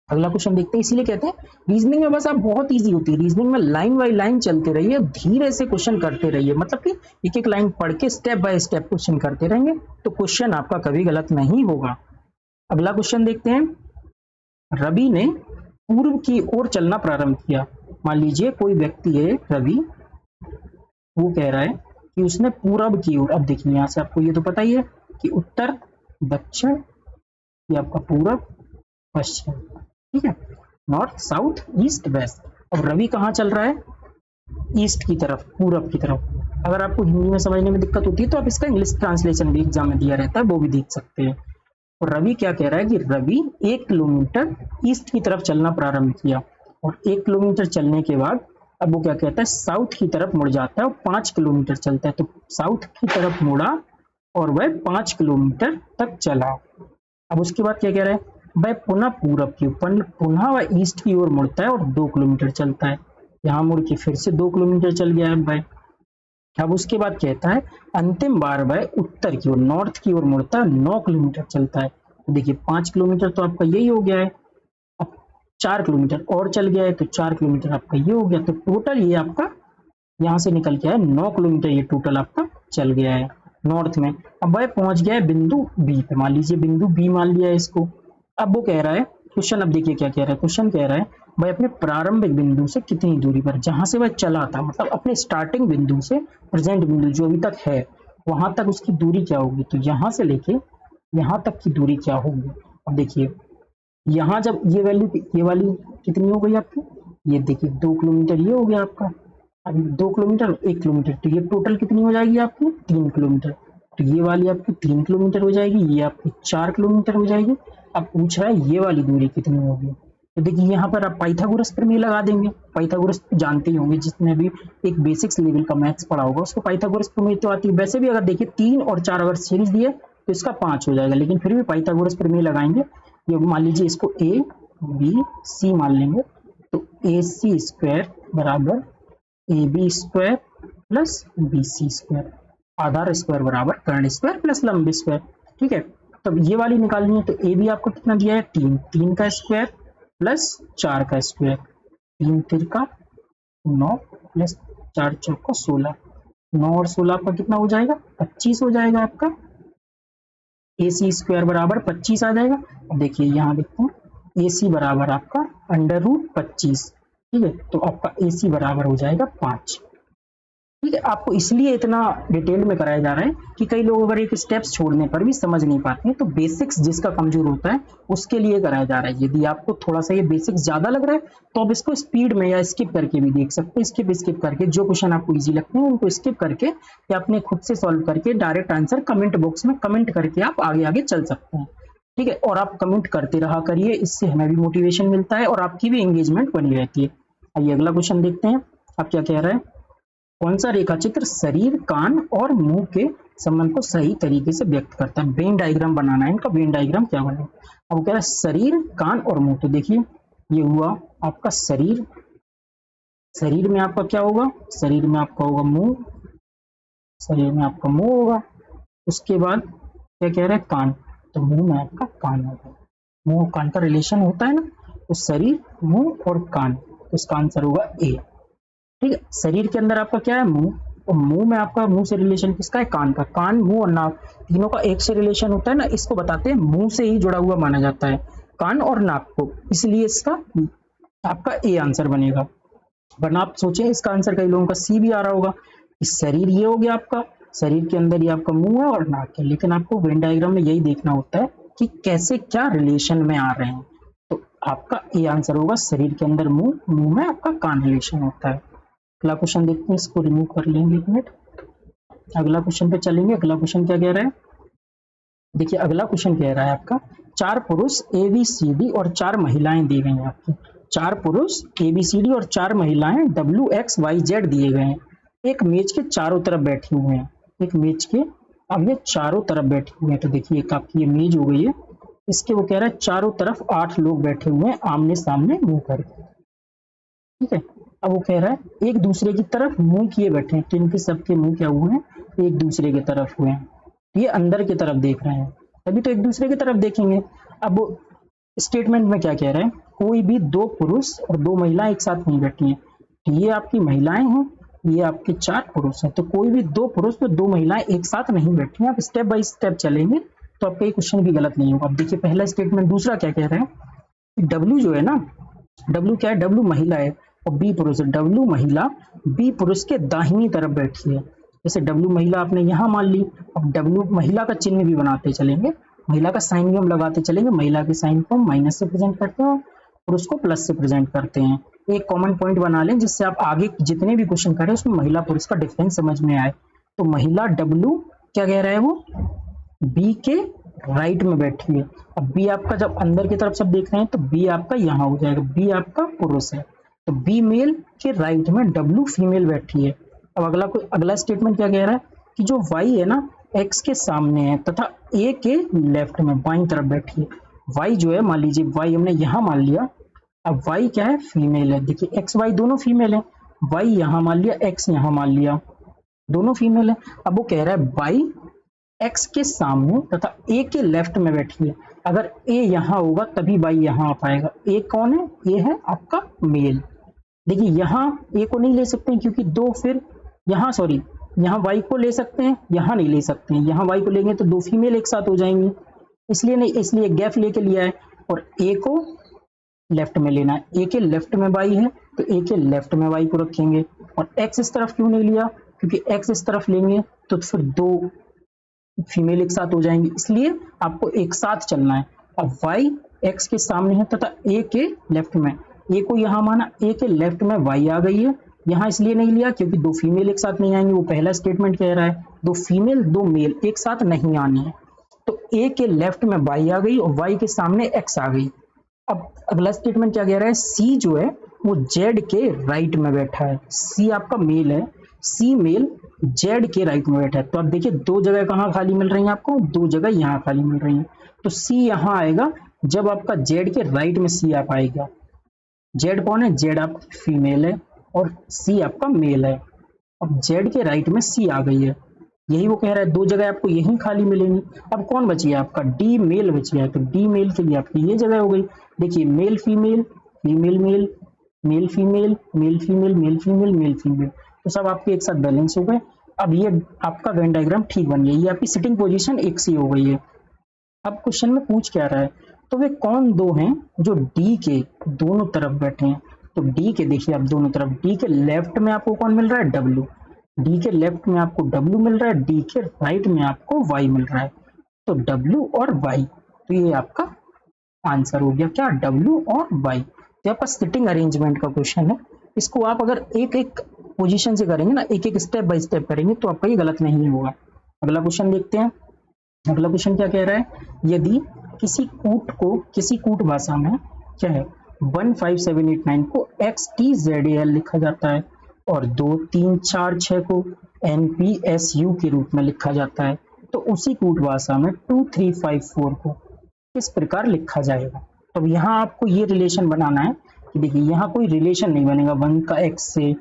अगला क्वेश्चन देखते हैं। इसीलिए कहते हैं रीजनिंग में बस आप बहुत इजी होती है, रीजनिंग में लाइन बाय लाइन चलते रहिए, धीरे से क्वेश्चन करते रहिए, मतलब कि एक एक लाइन पढ़ के स्टेप बाय स्टेप क्वेश्चन करते रहेंगे तो क्वेश्चन आपका कभी गलत नहीं होगा। अगला क्वेश्चन देखते हैं। रवि ने पूर्व की ओर चलना प्रारंभ किया। मान लीजिए कोई व्यक्ति है रवि, वो कह रहा है कि उसने पूरब की ओर, अब देखिए यहाँ से आपको ये तो पता ही है कि उत्तर दक्षिण, ये आपका पूरब पश्चिम, ठीक है, नॉर्थ साउथ ईस्ट वेस्ट। अब रवि कहाँ चल रहा है, ईस्ट की तरफ, पूरब की तरफ। अगर आपको हिंदी में समझने में दिक्कत होती है तो आप इसका इंग्लिश ट्रांसलेशन भी एग्जाम में दिया रहता है, वो भी देख सकते हैं। और रवि क्या कह रहा है कि रवि 1 किलोमीटर ईस्ट की तरफ चलना प्रारंभ किया, और 1 किलोमीटर चलने के बाद अब वो क्या कहता है साउथ की तरफ मुड़ जाता है और 5 किलोमीटर चलता है। तो साउथ की तरफ मुड़ा और वह 5 किलोमीटर तक चला। अब उसके बाद क्या कह रहा है, वह पुनः पूरब की पुनः वह ईस्ट की ओर मुड़ता है और 2 किलोमीटर चलता है। यहाँ मुड़ के फिर से 2 किलोमीटर चल गया है वह। अब उसके बाद कहता है अंतिम बार वह उत्तर की ओर, नॉर्थ की ओर मुड़ता है, 9 किलोमीटर चलता है। तो देखिए 5 किलोमीटर तो आपका यही हो गया है, अब 4 किलोमीटर और चल गया है तो 4 किलोमीटर आपका ये हो गया। तो टोटल ये आपका यहाँ से निकल के आया 9 किलोमीटर ये टोटल आपका चल गया है नॉर्थ में। अब वह पहुंच गया है बिंदु बी पे, मान लीजिए बिंदु बी मान लिया है इसको। अब वो कह रहा है क्वेश्चन, अब देखिए क्या कह रहा है क्वेश्चन, कह रहा है भाई अपने प्रारंभिक बिंदु से कितनी दूरी पर, जहां से वह चला था, मतलब अपने स्टार्टिंग बिंदु से प्रेजेंट बिंदु जो अभी तक है वहां तक उसकी दूरी क्या होगी, तो यहाँ से लेके यहाँ तक की दूरी क्या होगी। अब देखिए यहाँ जब ये वैल्यू, ये वाली कितनी हो गई आपकी, ये देखिए 2 किलोमीटर ये हो गया आपका। अब 2 किलोमीटर 1 किलोमीटर तो ये टोटल कितनी हो जाएगी आपकी 3 किलोमीटर। तो ये वाली आपकी 3 किलोमीटर हो जाएगी, ये आपकी 4 किलोमीटर हो जाएगी। अब पूछ रहा है ये वाली दूरी कितनी होगी, तो देखिए यहाँ पर आप पाइथागोरस प्रमेय लगा देंगे। पाइथागोरस जानते ही होंगे, जिसने भी एक बेसिक्स लेवल का मैथ्स पढ़ा होगा उसको पाइथागोरस प्रमेय तो आती है। वैसे भी अगर देखिए 3 और 4 अगर सीरीज दिए तो इसका 5 हो जाएगा, लेकिन फिर भी पाइथागोरस प्रमेय लगाएंगे। ये मान लीजिए इसको ए बी सी मान लेंगे, तो ए सी स्क्वायर बराबर A B square plus B C square, आधार स्क्वायर बराबर कर्ण स्क्वायर प्लस लंब स्क्वायर, ठीक है। तब ये वाली निकालनी है, तो ए बी आपको कितना दिया है 3, 3 का स्क्वायर प्लस 4 का स्क्वायर, 3 तिरका 9 प्लस 4 चौका 16, 9 और 16 आपका कितना हो जाएगा 25 हो जाएगा आपका। ए सी स्क्वायर बराबर 25 आ जाएगा। अब देखिए यहाँ देखते हैं ए सी बराबर आपका √25, ठीक है, तो आपका ए सी बराबर हो जाएगा 5, ठीक है। आपको इसलिए इतना डिटेल में कराया जा रहा है कि कई लोग अगर एक स्टेप्स छोड़ने पर भी समझ नहीं पाते हैं, तो बेसिक्स जिसका कमजोर होता है उसके लिए कराया जा रहा है। यदि आपको थोड़ा सा ये बेसिक्स ज्यादा लग रहा है तो आप इसको स्पीड में या स्किप करके भी देख सकते हैं। स्किप करके जो क्वेश्चन आपको इजी लगते हैं उनको स्किप करके या अपने खुद से सॉल्व करके डायरेक्ट आंसर कमेंट बॉक्स में कमेंट करके आप आगे आगे चल सकते हैं, ठीक है। और आप कमेंट करते रहा करिए, इससे हमें भी मोटिवेशन मिलता है और आपकी भी एंगेजमेंट बनी रहती है। आइए अगला क्वेश्चन देखते हैं। आप क्या कह रहे हैं, कौन सा रेखाचित्र शरीर, कान और मुंह के संबंध को सही तरीके से व्यक्त करता है। वेन डायग्राम बनाना है, इनका वेन डायग्राम क्या बनेगा। अब कह रहा है शरीर, कान और मुंह, तो देखिए ये हुआ आपका शरीर, शरीर में आपका क्या होगा, शरीर में आपका होगा मुंह, शरीर में आपका मुंह होगा। उसके बाद क्या कह रहा है कान, तो मुंह में आपका कान होगा। मुंह कान का रिलेशन होता है ना, तो शरीर, मुंह और कान, तो इसका आंसर होगा ए। ठीक है, शरीर के अंदर आपका क्या है, मुंह, और मुंह में आपका, मुंह से रिलेशन किसका है, कान का। कान, मुंह और नाक तीनों का एक से रिलेशन होता है ना, इसको बताते हैं मुंह से ही जुड़ा हुआ माना जाता है कान और नाक को, इसलिए इसका आपका ए आंसर बनेगा। वरना आप सोचें इसका आंसर कई लोगों का सी भी आ रहा होगा। इस शरीर ये हो गया आपका, शरीर के अंदर ये आपका मुंह है और नाक है, लेकिन आपको वेन डायग्राम में यही देखना होता है कि कैसे क्या रिलेशन में आ रहे हैं। तो आपका ए आंसर होगा, शरीर के अंदर मुंह, मुंह में आपका कान रिलेशन होता है। अगला क्वेश्चन देखते हैं, इसको रिमूव कर लेंगे एक मिनट, अगला क्वेश्चन पे चलेंगे। अगला क्वेश्चन क्या कह रहा है, देखिए अगला क्वेश्चन कह रहा है आपका, 4 पुरुष ए बी सी डी और 4 महिलाएं दी गई हैं आपकी। 4 पुरुष ए बी सी डी और 4 महिलाएं डब्ल्यू एक्स वाई जेड दिए गए हैं, एक मेज के चारों तरफ बैठे हुए हैं, एक मेज के, अब ये चारों तरफ बैठे हुए हैं, तो देखिए एक आपकी ये मेज हो गई है, इसके वो कह रहा है चारों तरफ 8 लोग बैठे हुए हैं आमने सामने मुंह करके। ठीक है, अब वो कह रहा है एक दूसरे की तरफ मुंह किए बैठे हैं, तो इनके सबके मुंह क्या हुए हैं, एक दूसरे की तरफ हुए हैं, ये अंदर की तरफ देख रहे हैं, तभी तो एक दूसरे की तरफ देखेंगे। अब स्टेटमेंट में क्या कह रहे हैं, कोई भी 2 पुरुष और 2 महिलाएं एक साथ नहीं बैठी हैं। ये आपकी महिलाएं हैं, ये आपके 4 पुरुष हैं, तो कोई भी 2 पुरुष और 2 महिलाएं एक साथ नहीं बैठी हैं। आप स्टेप बाय स्टेप चलेंगे तो आपका ये क्वेश्चन भी गलत नहीं होगा। अब देखिए पहला स्टेटमेंट, दूसरा क्या कह रहे हैं, डब्ल्यू जो है ना, डब्ल्यू क्या है, डब्ल्यू महिला है और बी पुरुष है। डब्ल्यू महिला बी पुरुष के दाहिनी तरफ बैठी है, जैसे डब्ल्यू महिला आपने यहाँ मान ली, अब डब्ल्यू महिला का चिन्ह भी बनाते चलेंगे, महिला का साइन भी हम लगाते चलेंगे, महिला के साइन को हम माइनस से प्रेजेंट करते हैं और उसको प्लस से प्रेजेंट करते हैं। एक कॉमन पॉइंट बना लें जिससे आप आगे जितने भी क्वेश्चन करें उसमें महिला पुरुष का डिफरेंस समझ में आए। तो महिला डब्ल्यू क्या कह रहा है, वो बी के राइट में बैठी है। अब बी आपका जब अंदर की तरफ सब देख रहे हैं तो बी आपका यहाँ हो जाएगा, बी आपका पुरुष है, तो बी मेल के राइट में डब्ल्यू फीमेल बैठी है। अब अगला स्टेटमेंट क्या कह रहा है कि जो वाई है ना एक्स के सामने है तथा ए के लेफ्ट में बाईं तरफ बैठी है। वाई जो है, मान लीजिए वाई हमने यहाँ मान लिया, अब वाई क्या है, फीमेल है। देखिए एक्स वाई दोनों फीमेल है, वाई यहाँ मान लिया, एक्स यहाँ मान लिया, दोनों फीमेल है। अब वो कह रहा है वाई एक्स के सामने तथा ए के लेफ्ट में बैठी है। अगर ए यहाँ होगा तभी वाई यहाँ आ पाएगा। ए कौन है, ए है आपका मेल। देखिए यहाँ ए को नहीं ले सकते हैं क्योंकि दो, फिर यहाँ सॉरी यहाँ वाई को ले सकते हैं, यहाँ नहीं ले सकते हैं, यहाँ वाई को लेंगे तो 2 फीमेल एक साथ हो जाएंगी, इसलिए नहीं, इसलिए गैप लेके लिया है। और ए को लेफ्ट में लेना है, ए के लेफ्ट में वाई है तो ए के लेफ्ट में वाई को रखेंगे। और एक्स इस तरफ क्यों नहीं लिया, क्योंकि एक्स इस तरफ लेंगे तो फिर 2 फीमेल एक साथ हो जाएंगी, इसलिए आपको एक साथ चलना है। अब वाई एक्स के सामने है तथा ए के लेफ्ट में, ए को यहाँ माना, ए के लेफ्ट में वाई आ गई है, यहाँ इसलिए नहीं लिया क्योंकि 2 फीमेल एक साथ नहीं आएंगे, वो पहला स्टेटमेंट कह रहा है 2 फीमेल 2 मेल एक साथ नहीं आनी है। तो ए के लेफ्ट में वाई आ गई और वाई के सामने एक्स आ गई। अब अगला स्टेटमेंट क्या कह रहा है, सी जो है वो जेड के राइट में बैठा है, सी आपका मेल है, सी मेल जेड के राइट में बैठा है। तो अब देखिए 2 जगह कहाँ खाली मिल रही हैं आपको, 2 जगह यहाँ खाली मिल रही हैं, तो सी यहाँ आएगा जब आपका जेड के राइट में सी आ पाएगा। जेड कौन है, जेड आपकी फीमेल है और सी आपका मेल है। अब जेड के राइट में सी आ गई है, यही वो कह रहा है 2 जगह आपको यहीं खाली मिलेंगी। अब कौन बची है आपका, डी मेल बची है, तो डी मेल के लिए आपकी ये जगह हो गई। देखिए male female, female male, male female, male female, male female, male female, तो सब आपके एक साथ बैलेंस हो गए। अब ये आपका वेन डायग्राम ठीक बन गया, ये आपकी सिटिंग पोजीशन एक सी हो गई है। अब क्वेश्चन में पूछ क्या रहा है, तो वे कौन 2 हैं जो डी के दोनों तरफ बैठे हैं। तो डी के देखिए आप दोनों तरफ, डी के लेफ्ट में आपको कौन मिल रहा है, डब्ल्यू, डी के लेफ्ट में आपको डब्ल्यू मिल रहा है, डी के राइट में आपको वाई मिल रहा है, तो डब्ल्यू और वाई, तो ये आपका आंसर हो गया क्या, डब्ल्यू और वाई। तो आपका सिटिंग अरेंजमेंट का क्वेश्चन है, इसको आप अगर एक एक पोजीशन से करेंगे ना, एक एक स्टेप बाय स्टेप करेंगे तो आपका ये गलत नहीं होगा। अगला क्वेश्चन देखते हैं, अगला क्वेश्चन क्या कह रहा है, यदि किसी कूट भाषा में क्या है 15789 को XTZAL लिखा जाता है और 2 3 4 6 को NPSU के रूप में लिखा जाता है, तो उसी कूट भाषा में 2354 को किस प्रकार लिखा जाएगा। तो यहाँ आपको ये रिलेशन बनाना है कि देखिए यहाँ कोई रिलेशन नहीं बनेगा, 1 का X से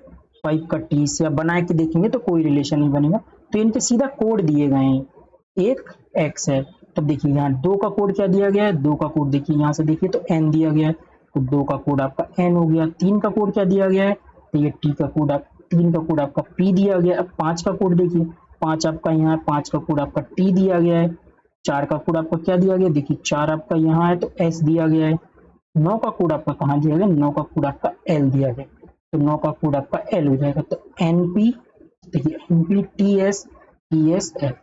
5 का T से, आप बना के देखेंगे तो कोई रिलेशन नहीं बनेगा, तो इनके सीधा कोड दिए गए हैं, एक X है, तो देखिए यहाँ 2 का कोड क्या दिया गया है, 2 का कोड देखिए यहाँ से देखिए तो N दिया गया है, तो 2 का कोड आपका n हो गया। 3 का कोड क्या दिया गया है, तो ये t का कोड 3 का कोड आपका p दिया गया। अब 5 का कोड देखिए, 5 आपका यहाँ है, 5 का कोड आपका t दिया गया है। 4 का कोड आपका क्या दिया गया, देखिए 4 आपका यहाँ है तो s दिया गया है। 9 का कोड आपका कहाँ दिया गया, 9 का कोड आपका l दिया गया, तो 9 का कोड आपका l हो जाएगा। तो np, देखिए np ts ts l,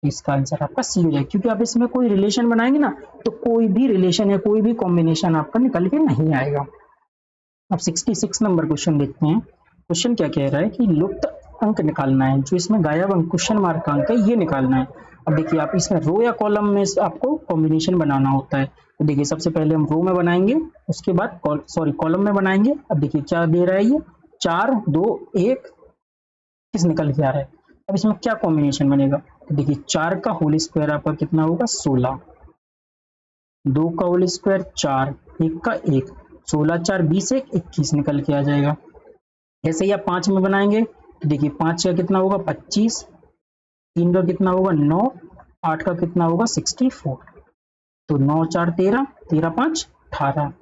इसका आंसर आपका सी हो जाएगा। क्योंकि आप इसमें कोई रिलेशन बनाएंगे ना तो कोई भी रिलेशन या कोई भी कॉम्बिनेशन आपका निकल के नहीं आएगा। अब 66 नंबर क्वेश्चन देखते हैं। क्वेश्चन क्या कह रहा है कि लुप्त अंक निकालना है, जो इसमें गायब अंक क्वेश्चन मार्क का अंक है ये निकालना है। अब देखिए आप इसमें रो या कॉलम में आपको कॉम्बिनेशन बनाना होता है। तो देखिए सबसे पहले हम रो में बनाएंगे, उसके बाद कॉलम में बनाएंगे। अब देखिए क्या दे रहा है ये 4 2 1 किस निकल के आ रहा है। अब इसमें क्या कॉम्बिनेशन बनेगा, तो देखिए 4 का होल स्क्वायर आपका कितना होगा 16, 2 का होल स्क्वायर 4, 1 का 1, 16 4 20 1 21 निकल के आ जाएगा। ऐसे ही आप 5 में बनाएंगे तो देखिए 5 का कितना होगा 25, 3 का कितना होगा 9, 8 का कितना होगा 64, तो 9 4 13, 13 5 18,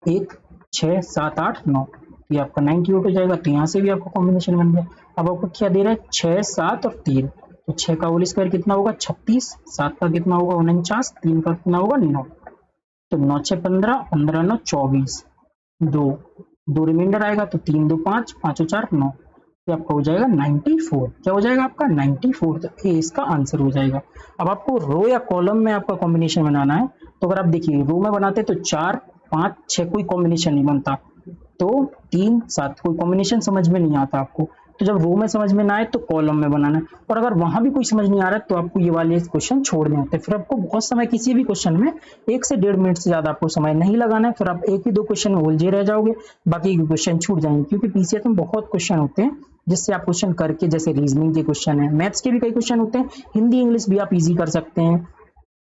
1 6 7 8 9, ये आपका 98 हो जाएगा। तो यहाँ से भी आपका कॉम्बिनेशन बन गया। अब आपको क्या दे रहा है 6 7 और 3, तो 6 का होल स्क्वायर कितना होगा 36, 7 का कितना होगा 49, 3 का कितना होगा 9, तो 9 6 15, 15 9 24, 2 रिमाइंडर आएगा तो 3 2 5, 5 4 9, ये आपका हो जाएगा 94। क्या हो जाएगा आपका 94, तो ए इसका आंसर हो जाएगा। अब आपको रो या कॉलम में आपका कॉम्बिनेशन बनाना है। तो अगर आप देखिए रो में बनाते तो 4 5 6 कोई कॉम्बिनेशन नहीं बनता, तो 3 7 कोई कॉम्बिनेशन समझ में नहीं आता आपको। तो जब रो में समझ में ना आए तो कॉलम में बनाना है, और अगर वहां भी कोई समझ नहीं आ रहा है तो आपको ये वाले क्वेश्चन छोड़ने होते हैं। फिर आपको बहुत समय किसी भी क्वेश्चन में 1 से 1.5 मिनट से ज्यादा आपको समय नहीं लगाना है, फिर आप एक ही 2 क्वेश्चन में उलझे रह जाओगे, बाकी के क्वेश्चन छूट जाएंगे। क्योंकि पीसीएस में बहुत क्वेश्चन होते हैं जिससे आप क्वेश्चन करके, जैसे रीजनिंग के क्वेश्चन है, मैथ्स के भी कई क्वेश्चन होते हैं, हिंदी इंग्लिश भी आप इजी कर सकते हैं।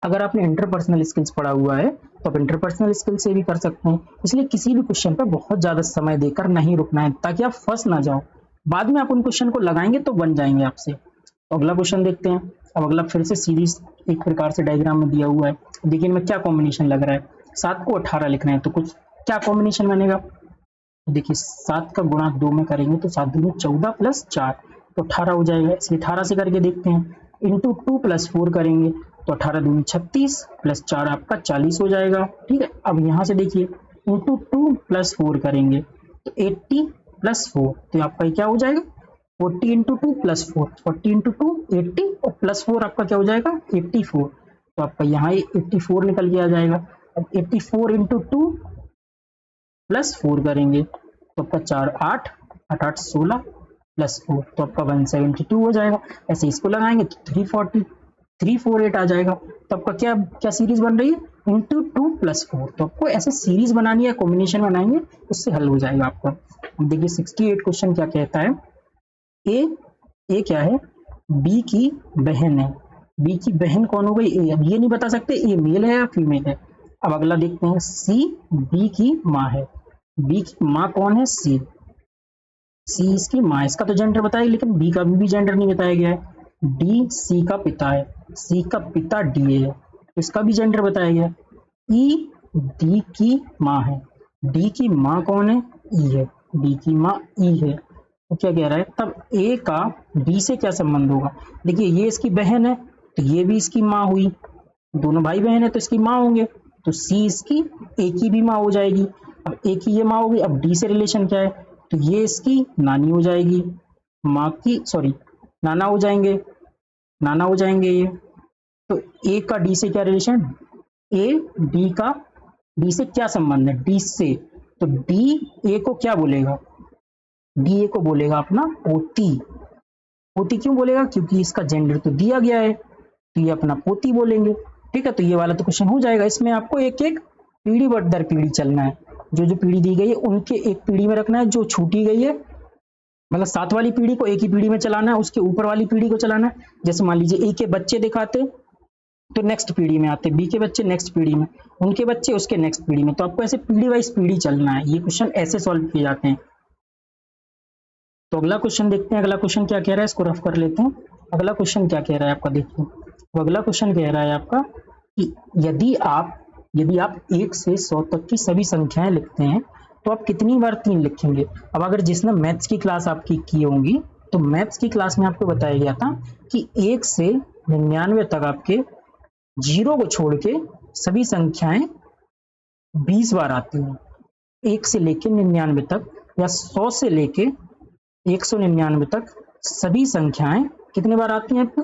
अगर आपने इंटरपर्सनल स्किल्स पढ़ा हुआ है तो आप इंटरपर्सनल स्किल से भी कर सकते हैं। इसलिए किसी भी क्वेश्चन पर बहुत ज्यादा समय देकर नहीं रुकना है, ताकि आप फंस ना जाओ। बाद में आप उन क्वेश्चन को लगाएंगे तो बन जाएंगे आपसे। तो अगला क्वेश्चन देखते हैं। अब अगला फिर से सीरीज एक प्रकार से डायग्राम में दिया हुआ है। देखिए इनमें क्या कॉम्बिनेशन लग रहा है, 7 को 18 लिखना है तो कुछ क्या कॉम्बिनेशन बनेगा। देखिए 7 का गुणा 2 में करेंगे तो 7 दूनी 14 प्लस 4 तो 18 हो जाएगा। इसलिए 18 से करके देखते हैं। इंटू 2 प्लस 4 करेंगे तो 18 दूनी 36 प्लस 4 आपका 40 हो जाएगा। ठीक है, अब यहाँ से देखिए इंटू 2 प्लस 4 करेंगे तो 80 प्लस 4, तो आपका क्या हो जाएगा 40 इंटू 2 प्लस 4, 40 इंटू 2 80 और प्लस 4 आपका क्या हो जाएगा 84, तो आपका यहाँ 84 निकल के आ जाएगा। अब 84 इंटू 2 प्लस 4 करेंगे तो आपका 4 8 8 8 16 प्लस 4, तो आपका 172 हो जाएगा। ऐसे इसको लगाएंगे तो 340 348 आ जाएगा। तो आपका क्या क्या सीरीज बन रही है इंटू 2 प्लस 4, तो आपको ऐसे सीरीज बनानी है, कॉम्बिनेशन बनाएंगे उससे हल हो जाएगा आपका। देखिए 68 क्वेश्चन क्या कहता है, ए क्या है, बी की बहन है। बी की बहन कौन हो गई, ए। अब ये नहीं बता सकते ए मेल है या फीमेल है। अब अगला देखते हैं, सी बी की माँ है। बी की माँ कौन है, सी। सी इसकी माँ, इसका तो जेंडर बताया लेकिन बी का भी जेंडर नहीं बताया गया है। डी सी का पिता है, सी का पिता डी है, इसका भी जेंडर बताया गया। ई डी की माँ है, डी की माँ कौन है, ई है, डी की माँ ई है। तो क्या कह रहा है, तब ए का डी से क्या संबंध होगा। देखिए ये इसकी बहन है तो ये भी इसकी माँ हुई, दोनों भाई बहन है तो इसकी माँ होंगे, तो सी इसकी ए की भी माँ हो जाएगी। अब ए की ये माँ होगी, अब डी से रिलेशन क्या है, तो ये इसकी नानी हो जाएगी, माँ की सॉरी नाना हो जाएंगे, नाना हो जाएंगे ये। तो ए का डी से क्या रिलेशन, ए डी का डी से क्या संबंध है, डी से, तो डी ए को क्या बोलेगा, डी ए को बोलेगा अपना पोती। पोती क्यों बोलेगा, क्योंकि इसका जेंडर तो दिया गया है, तो ये अपना पोती बोलेंगे। ठीक है, तो ये वाला तो क्वेश्चन हो जाएगा। इसमें आपको एक एक पीढ़ी दर पीढ़ी चलना है, जो जो पीढ़ी दी गई है उनके एक पीढ़ी में रखना है, जो छूटी गई है मतलब 7 वाली पीढ़ी को एक ही पीढ़ी में चलाना है, उसके ऊपर वाली पीढ़ी को चलाना है। जैसे मान लीजिए ए के बच्चे दिखाते तो नेक्स्ट पीढ़ी में आते, बी के बच्चे नेक्स्ट पीढ़ी में, उनके बच्चे उसके नेक्स्ट पीढ़ी में, तो आपको ऐसे पीढ़ी वाइज पीढ़ी चलना है। ये क्वेश्चन ऐसे सॉल्व किए जाते हैं। तो अगला क्वेश्चन देखते हैं। अगला क्वेश्चन क्या कह रहा है, इसको रफ कर लेते हैं। अगला क्वेश्चन क्या कह रहा है आपका, देखिए तो अगला क्वेश्चन कह रहा है आपका कि यदि आप यदि आप 1 से 100 तक की सभी संख्याएं लिखते हैं तो आप कितनी बार 3 लिखेंगे। अब अगर जिसने मैथ्स की क्लास आपकी की होंगी तो मैथ्स की क्लास में आपको बताया गया था कि 1 से 99 तक आपके जीरो को छोड़ के सभी संख्याएं 20 बार आती हैं। 1 से लेके 99 तक या 100 से लेके 199 तक सभी संख्याएं कितने बार आती हैं आपको,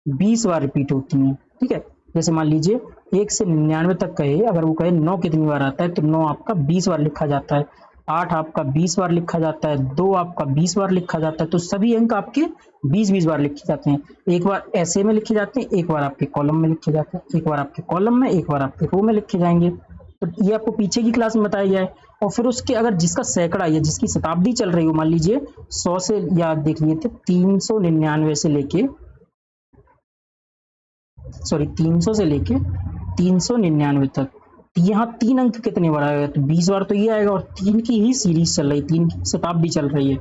20 बार रिपीट होती हैं। ठीक है, जैसे मान लीजिए 1 से 99 तक कहे, अगर वो कहे 9 कितनी बार आता है तो 9 आपका 20 बार लिखा जाता है, 8 आपका 20 बार लिखा जाता है, 2 आपका 20 बार लिखा जाता है। तो सभी अंक आपके 20-20 बार लिखे जाते हैं। एक बार ऐसे में लिखे जाते हैं, एक बार आपके कॉलम में लिखे जाते हैं, एक बार आपके कॉलम में, एक बार आपके रो में लिखे जाएंगे। तो ये आपको पीछे की क्लास में बताया गया है। और फिर उसके अगर जिसका सैकड़ा या जिसकी शताब्दी चल रही हो, मान लीजिए 100 से, या देख लिए थे 399 से लेके, सॉरी 300 से लेके 399 तक, यहाँ 3 अंक कितने बार आएगा, तो 20 बार तो ये आएगा। और 3 की ही सीरीज चल रही, 3 की शताब्दी चल रही है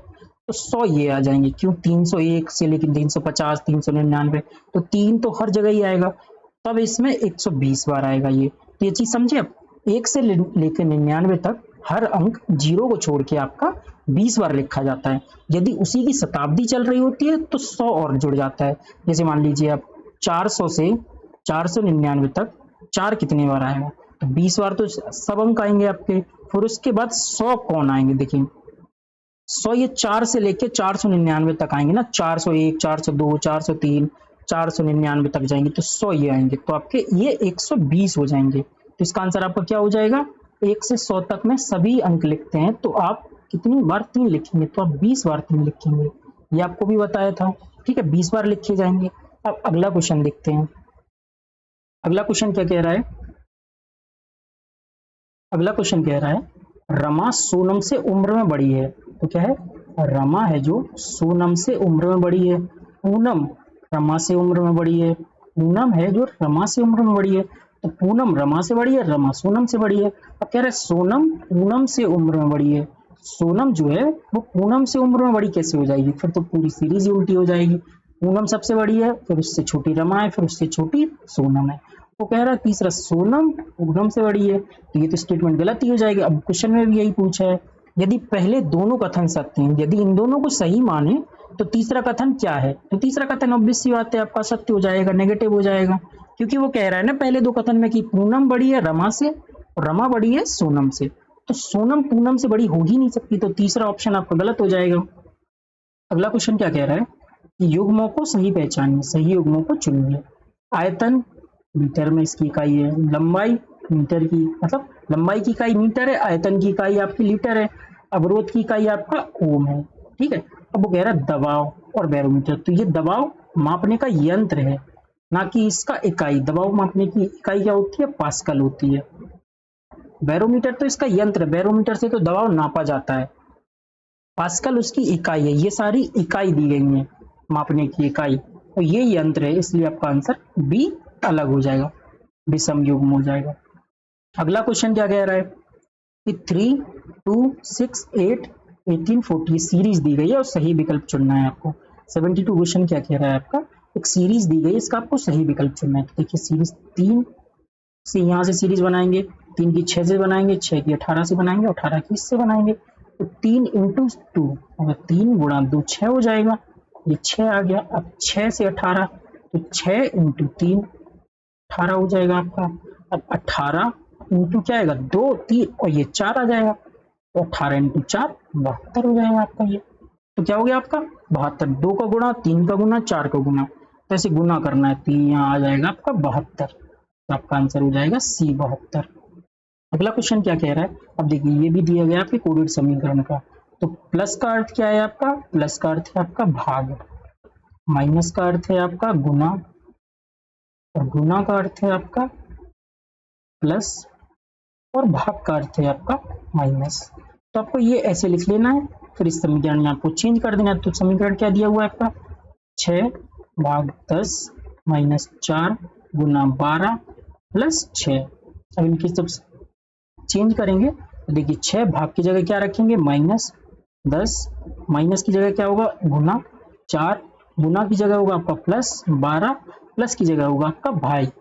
तो 100 ये आ जाएंगे। क्यों, 301 से लेके 350, 399, तो 3 तो हर जगह ही आएगा, तब इसमें 120 बार आएगा ये। तो ये चीज समझे आप, 1 से लेके 99 तक हर अंक जीरो को छोड़ के आपका 20 बार लिखा जाता है। यदि उसी की शताब्दी चल रही होती है तो 100 और जुड़ जाता है। जैसे मान लीजिए आप 400 से 499 तक 4 कितनी बार आएगा, तो 20 बार तो सब अंक आएंगे आपके। फिर उसके बाद 100 कौन आएंगे, देखिए 100 ये 4 से लेके 499 तक आएंगे ना, 401, 402, 403, 499 तक जाएंगे तो 100 ये आएंगे, तो आपके ये 120 हो जाएंगे। तो इसका आंसर आपका क्या हो जाएगा, 1 से 100 तक में सभी अंक लिखते हैं तो आप कितनी बार 3 लिखेंगे, तो आप 20 बार 3 लिखेंगे। ये आपको भी बताया था। ठीक है, 20 बार लिखे जाएंगे। अब अगला क्वेश्चन देखते हैं। अगला क्वेश्चन क्या कह रहा है, अगला क्वेश्चन कह रहा है रमा सोनम से उम्र में बड़ी है। तो क्या है, रमा है जो सोनम से उम्र में बड़ी है, पूनम रमा से उम्र में बड़ी है, पूनम है जो रमा से उम्र में बड़ी है। तो पूनम रमा से बड़ी है, रमा सोनम से बड़ी है। अब कह रहा है सोनम पूनम से उम्र में बड़ी है, सोनम जो है वो पूनम से उम्र में बड़ी कैसे हो जाएगी, फिर तो पूरी सीरीज ही उल्टी हो जाएगी। पूनम सबसे बड़ी है, फिर उससे छोटी रमा है, फिर उससे छोटी सोनम है। वो कह रहा है तीसरा सोनम पूनम से बड़ी है, तो ये तो स्टेटमेंट गलत ही हो जाएगी। अब क्वेश्चन में भी यही पूछा है, यदि पहले दोनों कथन सत्य हैं, यदि इन दोनों को सही माने तो तीसरा कथन क्या है, तो तीसरा कथन ऑब्वियस सी बात है आपका सत्य हो जाएगा, नेगेटिव हो जाएगा। क्योंकि वो कह रहा है ना पहले दो कथन में कि पूनम बड़ी है रमा से और रमा बड़ी है सोनम से, तो सोनम पूनम से बड़ी हो ही नहीं सकती, तो तीसरा ऑप्शन आपका गलत हो जाएगा। अगला क्वेश्चन क्या कह रहा है कि युग्मों को सही पहचानिए, सही युग्मों को चुनिए। आयतन मीटर में इसकी इकाई है, लंबाई मीटर की, मतलब लंबाई की इकाई मीटर है, आयतन की इकाई आपकी लीटर है, अवरोध की इकाई आपका ओम है। ठीक है, अब वो कह रहा है दबाव और बैरोमीटर, तो ये दबाव मापने का यंत्र है ना कि इसका इकाई। दबाव मापने की इकाई क्या होती है, पास्कल होती है। बैरोमीटर तो इसका यंत्र है, बैरोमीटर से तो दबाव नापा जाता है, पास्कल उसकी इकाई है। ये सारी इकाई दी गई है मापने की इकाई, तो ये यंत्र है, इसलिए आपका आंसर बी अलग हो जाएगा, विषम युग्म हो जाएगा। अगला क्वेश्चन क्या कह रहा है कि 3, 2, 6, 8, 18, 40 सीरीज दी गई है और सही विकल्प चुनना है आपको। 72 क्वेश्चन क्या कह रहा है आपका, एक सीरीज दी गई है, इसका आपको सही विकल्प चुनना है। तो देखिए सीरीज 3 से यहाँ से सीरीज बनाएंगे, 3 की 6 से बनाएंगे, 6 की 18 से बनाएंगे, 18 की इससे बनाएंगे। तो 3 × 2 अगर 3 × 2 6 हो जाएगा, ये 6 आ गया। अब 6 से 18 तो 6 × 3 18 हो जाएगा आपका। अब 18 इंटू क्या आएगा, 2, 3 और ये 4 आ जाएगा, तो 18 × 4 72 हो जाएगा आपका ये। तो क्या हो गया आपका 72, 2 का गुणा, 3 का गुणा, 4 का गुणा, तो ऐसे गुणा करना है, तो यहाँ आ जाएगा आपका 72, तो आपका आंसर हो जाएगा सी 72। अगला क्वेश्चन क्या कह रहा है, अब देखिए ये भी दिया गया आपके कोडिड समीकरण का। तो प्लस का अर्थ क्या है आपका, प्लस का अर्थ है आपका भाग, माइनस का अर्थ है आपका गुना, और गुना का अर्थ है आपका प्लस, और भाग का अर्थ है आपका माइनस। तो आपको ये ऐसे लिख लेना है, फिर इस समीकरण में आपको चेंज कर देना है। तो समीकरण क्या दिया हुआ है आपका, 6/10 - 4 × 12 + 6। अब इनकी सब चेंज करेंगे तो देखिए 6 भाग की जगह क्या रखेंगे, -10, माइनस की जगह क्या होगा गुना, 4 गुना की जगह होगा आपका +12, प्लस की जगह होगा आपका भाग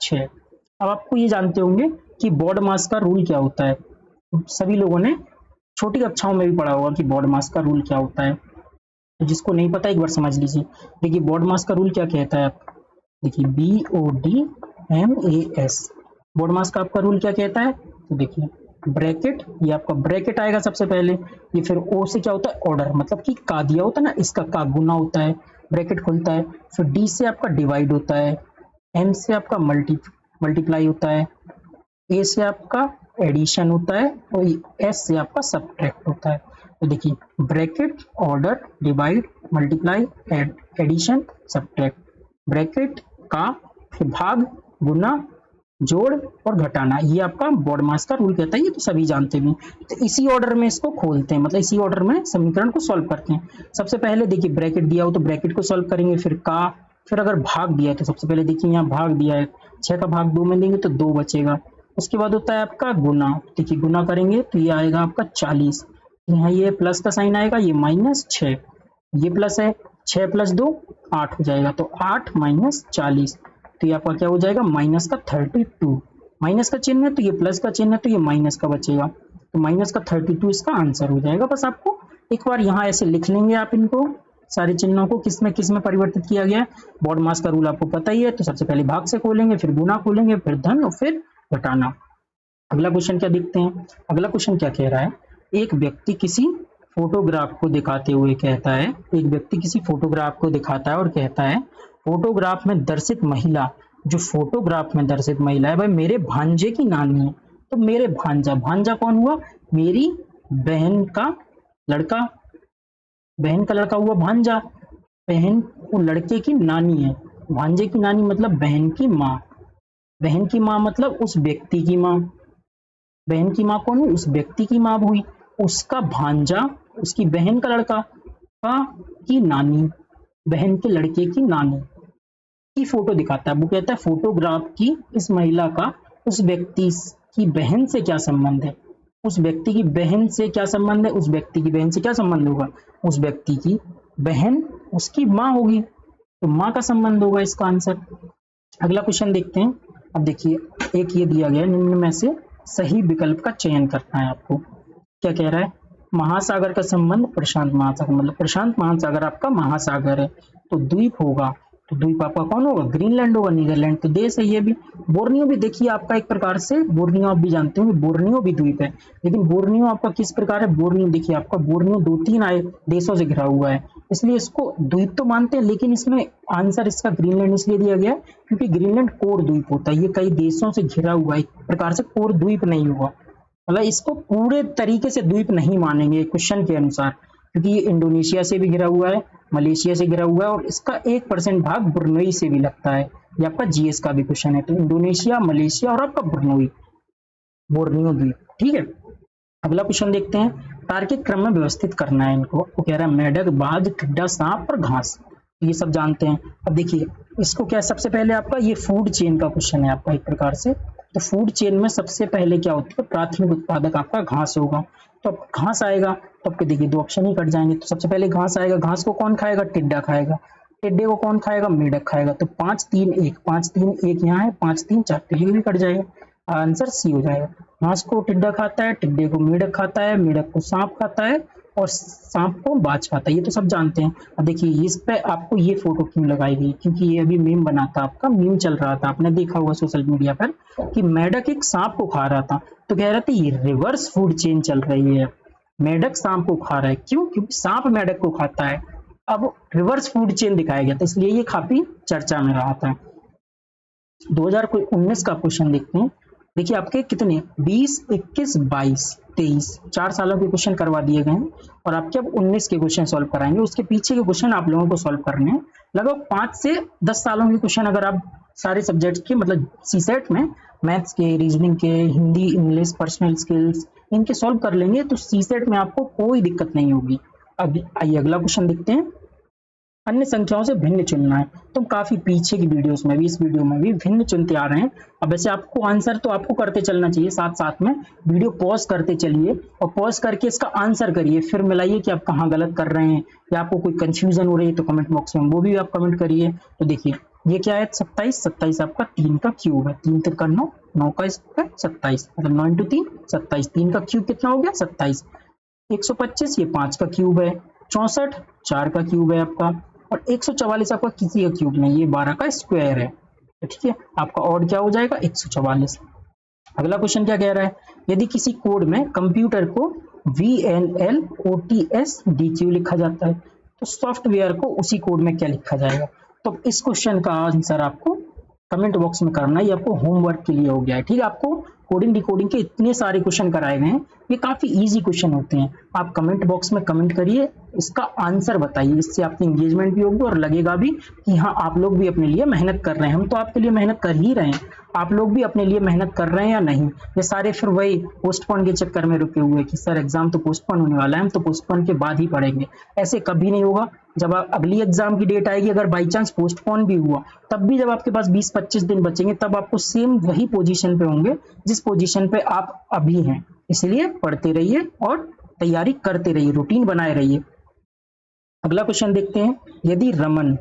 6। अब आपको ये जानते होंगे कि बॉड मास का रूल क्या होता है। सभी लोगों ने छोटी कक्षाओं में भी पढ़ा होगा कि बॉड मास का रूल क्या होता है। तो जिसको नहीं पता एक बार समझ लीजिए। देखिए बॉड मास का रूल क्या कहता है, आप देखिए BODMAS, बॉड मास का आपका रूल क्या कहता है। तो देखिए ब्रैकेट, ये आपका ब्रैकेट आएगा सबसे पहले, ये फिर ओ से क्या होता है ऑर्डर, मतलब कि का दिया होता है ना, इसका का गुना होता है, ब्रैकेट खुलता है, फिर डी से आपका डिवाइड होता है, एम से आपका मल्टीप्लाई होता है, ए से आपका एडिशन होता है और एस से आपका सब्ट्रैक्ट होता है। तो देखिए bracket, order, divide, multiply, addition, subtract, bracket का, फिर भाग, गुना, जोड़ और घटाना, ये आपका बॉड मास का रूल कहता है। ये तो सभी जानते भी। तो इसी ऑर्डर में इसको खोलते हैं, मतलब इसी ऑर्डर में समीकरण को सॉल्व करते हैं। सबसे पहले देखिए ब्रैकेट दिया हो तो ब्रैकेट को सॉल्व करेंगे, फिर का, फिर अगर भाग दिया है तो सबसे पहले देखिए यहाँ भाग दिया है, 6 का भाग 2 में देंगे तो 2 बचेगा। उसके बाद होता है आपका गुना, देखिए गुना करेंगे तो ये आएगा आपका 40, यहाँ ये प्लस का साइन आएगा, ये -6, ये प्लस है, 6 + 2 8 हो जाएगा, तो 8 - 40, तो ये आपका क्या हो जाएगा माइनस का 32, माइनस का चिन्ह है तो ये प्लस का चिन्ह है तो ये माइनस का बचेगा, तो माइनस का 32 इसका आंसर हो जाएगा। बस आपको एक बार यहाँ ऐसे लिख लेंगे आप इनको सारे चिन्हों को, किस में परिवर्तित किया गया है। बॉड मास का रूल आपको पता ही है, तो सबसे पहले भाग से खोलेंगे, फिर गुना खोलेंगे, फिर धन और फिर घटाना। अगला क्वेश्चन क्या देखते हैं। अगला क्वेश्चन क्या कह रहा है, एक व्यक्ति किसी फोटोग्राफ को दिखाते हुए कहता है, एक व्यक्ति किसी फोटोग्राफ को दिखाता है और कहता है फोटोग्राफ में दर्शित महिला, जो फोटोग्राफ में दर्शित महिला है भाई मेरे भांजे की नानी है। तो मेरे भांजा कौन हुआ, मेरी बहन का लड़का, बहन का लड़का हुआ भांजा, बहन वो लड़के की नानी है, भांजे की नानी मतलब बहन की माँ, बहन की माँ मतलब उस व्यक्ति की माँ, बहन की माँ कौन हुई, उस व्यक्ति की माँ हुई, उसका भांजा उसकी बहन का लड़का का की नानी, बहन के लड़के की नानी की फोटो दिखाता है। वो कहता है फोटोग्राफ की इस महिला का उस व्यक्ति की बहन से क्या संबंध है, उस व्यक्ति की बहन से क्या संबंध है, उस व्यक्ति की बहन से क्या संबंध होगा, उस व्यक्ति की बहन उसकी माँ होगी, तो माँ का संबंध होगा इसका आंसर। अगला क्वेश्चन देखते हैं। अब देखिए एक ये दिया गया, निम्न में से सही विकल्प का चयन करना है आपको। क्या कह रहा है, महासागर का संबंध प्रशांत महासागर, मतलब प्रशांत महासागर आपका महासागर है, तो द्वीप होगा, तो द्वीप आपका कौन होगा, ग्रीनलैंड होगा, नीदरलैंड तो देश है ये भी। बोर्नियो भी देखिए आपका एक प्रकार से, बोर्नियो आप भी जानते होंगे, बोर्नियो भी द्वीप है, लेकिन बोर्नियो आपका किस प्रकार है, बोर्नियो देखिए आपका बोर्नियो 2-3 देशों से घिरा हुआ है, इसलिए इसको द्वीप तो मानते हैं, लेकिन इसमें आंसर इसका ग्रीनलैंड इसलिए दिया गया क्योंकि ग्रीनलैंड कोर द्वीप होता है, ये कई देशों से घिरा हुआ है, एक प्रकार से कोर द्वीप नहीं हुआ, मतलब इसको पूरे तरीके से द्वीप नहीं मानेंगे क्वेश्चन के अनुसार, क्योंकि ये इंडोनेशिया से भी घिरा हुआ है, मलेशिया से घिरा हुआ है और इसका 1% भाग बुर्नोई से भी लगता है। ये आपका जीएस का भी क्वेश्चन है, तो इंडोनेशिया, मलेशिया और आपका बुर्नोई, बोर्नियो द्वीप, ठीक है। अगला क्वेश्चन देखते हैं, तार्किक क्रम में व्यवस्थित करना है इनको। वो कह रहा है मेढक, बाज, टिड्डा, सांप और घास, ये सब जानते हैं। अब देखिए इसको क्या, सबसे पहले आपका ये फूड चेन का क्वेश्चन है आपका एक प्रकार से, तो फूड चेन में सबसे पहले क्या होता है, प्राथमिक उत्पादक आपका घास होगा, तो अब घास आएगा तो आपके देखिए 2 ऑप्शन ही कट जाएंगे, तो सबसे पहले घास आएगा, घास को कौन खाएगा, टिड्डा खाएगा, टिड्डे को कौन खाएगा, मेढक खाएगा, तो 5-3-1, 5-3-1 यहाँ है, 5-3-4, तो ये भी कट जाएगा, आंसर सी हो जाएगा। घास को टिड्डा खाता है, टिड्डे को मेढक खाता है, मेढक को सांप खाता है और सांप को बाज खाता है, ये तो सब जानते हैं। अब देखिए इस पे आपको ये फोटो क्यों लगाई गई, क्योंकि ये अभी मीम बना था आपका, मीम चल रहा था, आपने देखा होगा सोशल मीडिया पर कि मेढक एक सांप को खा रहा था, तो कह रहा था ये रिवर्स फूड चेन चल रही है, मेढक सांप को खा रहा है, क्यों, क्योंकि सांप मेढक को खाता है। अब रिवर्स फूड चेन दिखाया गया था, इसलिए ये काफी चर्चा में रहा था। 2019 का क्वेश्चन देखते हैं। देखिए आपके कितने 20, 21, 22, 23 4 सालों के क्वेश्चन करवा दिए गए हैं और आपके अब 19 के क्वेश्चन सॉल्व कराएंगे। उसके पीछे के क्वेश्चन आप लोगों को सॉल्व करने हैं। लगभग 5 से 10 सालों के क्वेश्चन अगर आप सारे सब्जेक्ट के, मतलब सीसेट में मैथ्स के, रीजनिंग के, हिंदी, इंग्लिश, पर्सनल स्किल्स, इनके सॉल्व कर लेंगे तो सीसेट में आपको कोई दिक्कत नहीं होगी। अब आइए अगला क्वेश्चन देखते हैं। अन्य संख्याओं से भिन्न चुनना है, तो काफी पीछे की वीडियोस में भी, इस वीडियो में भी भिन्न चुनते आ रहे हैं। अब वैसे आपको आंसर तो आपको करते चलना चाहिए, साथ साथ में वीडियो पॉज करते चलिए और पॉज करके इसका आंसर करिए, फिर मिलाइए कि आप कहाँ गलत कर रहे हैं या आपको कोई कंफ्यूजन हो रही है तो कमेंट बॉक्स में वो भी आप कमेंट करिए। तो देखिए ये क्या है 27, 27 आपका 3 का क्यूब है, 3 3 का 9, 9 का स्क्वायर 27, मतलब 9 इंटू 3 27, 3 का क्यूब कितना हो गया 27, 125 ये 5 का क्यूब है, 64 4 का क्यूब है आपका, और 144 आपका किसी का क्यूब नहीं, ये 12 का स्क्वायर है। तो ठीक है, आपका ऑड क्या हो जाएगा 144। अगला क्वेश्चन क्या कह रहा है, यदि किसी कोड में कंप्यूटर को VNLOTSDQ लिखा जाता है तो सॉफ्टवेयर को उसी कोड में क्या लिखा जाएगा। तो इस क्वेश्चन का आंसर आपको कमेंट बॉक्स में करना, ये आपको होमवर्क के लिए हो गया है। ठीक है, आपको कोडिंग डिकोडिंग के इतने सारे क्वेश्चन कराए गए हैं, ये काफी इजी क्वेश्चन होते हैं। आप कमेंट बॉक्स में कमेंट करिए, इसका आंसर बताइए, इससे आपकी एंगेजमेंट भी होगी और लगेगा भी कि हाँ आप लोग भी अपने लिए मेहनत कर रहे हैं। हम तो आपके लिए मेहनत कर ही रहे हैं, आप लोग भी अपने लिए मेहनत कर रहे हैं या नहीं। ये सारे फिर वही पोस्टपोन के चक्कर में रुके हुए कि सर एग्जाम तो पोस्टपोन होने वाला है, हम तो पोस्टपोन के बाद ही पढ़ेंगे। ऐसे कभी नहीं होगा। जब अगली एग्जाम की डेट आएगी, अगर बाई चांस पोस्टपोन भी हुआ, तब भी जब आपके पास 20-25 दिन बचेंगे, तब आपको सेम वही पोजीशन पे होंगे जिस पोजीशन पे आप अभी हैं। इसलिए पढ़ते रहिए और तैयारी करते रहिए, रूटीन बनाए रहिए। अगला क्वेश्चन देखते हैं, यदि रमन,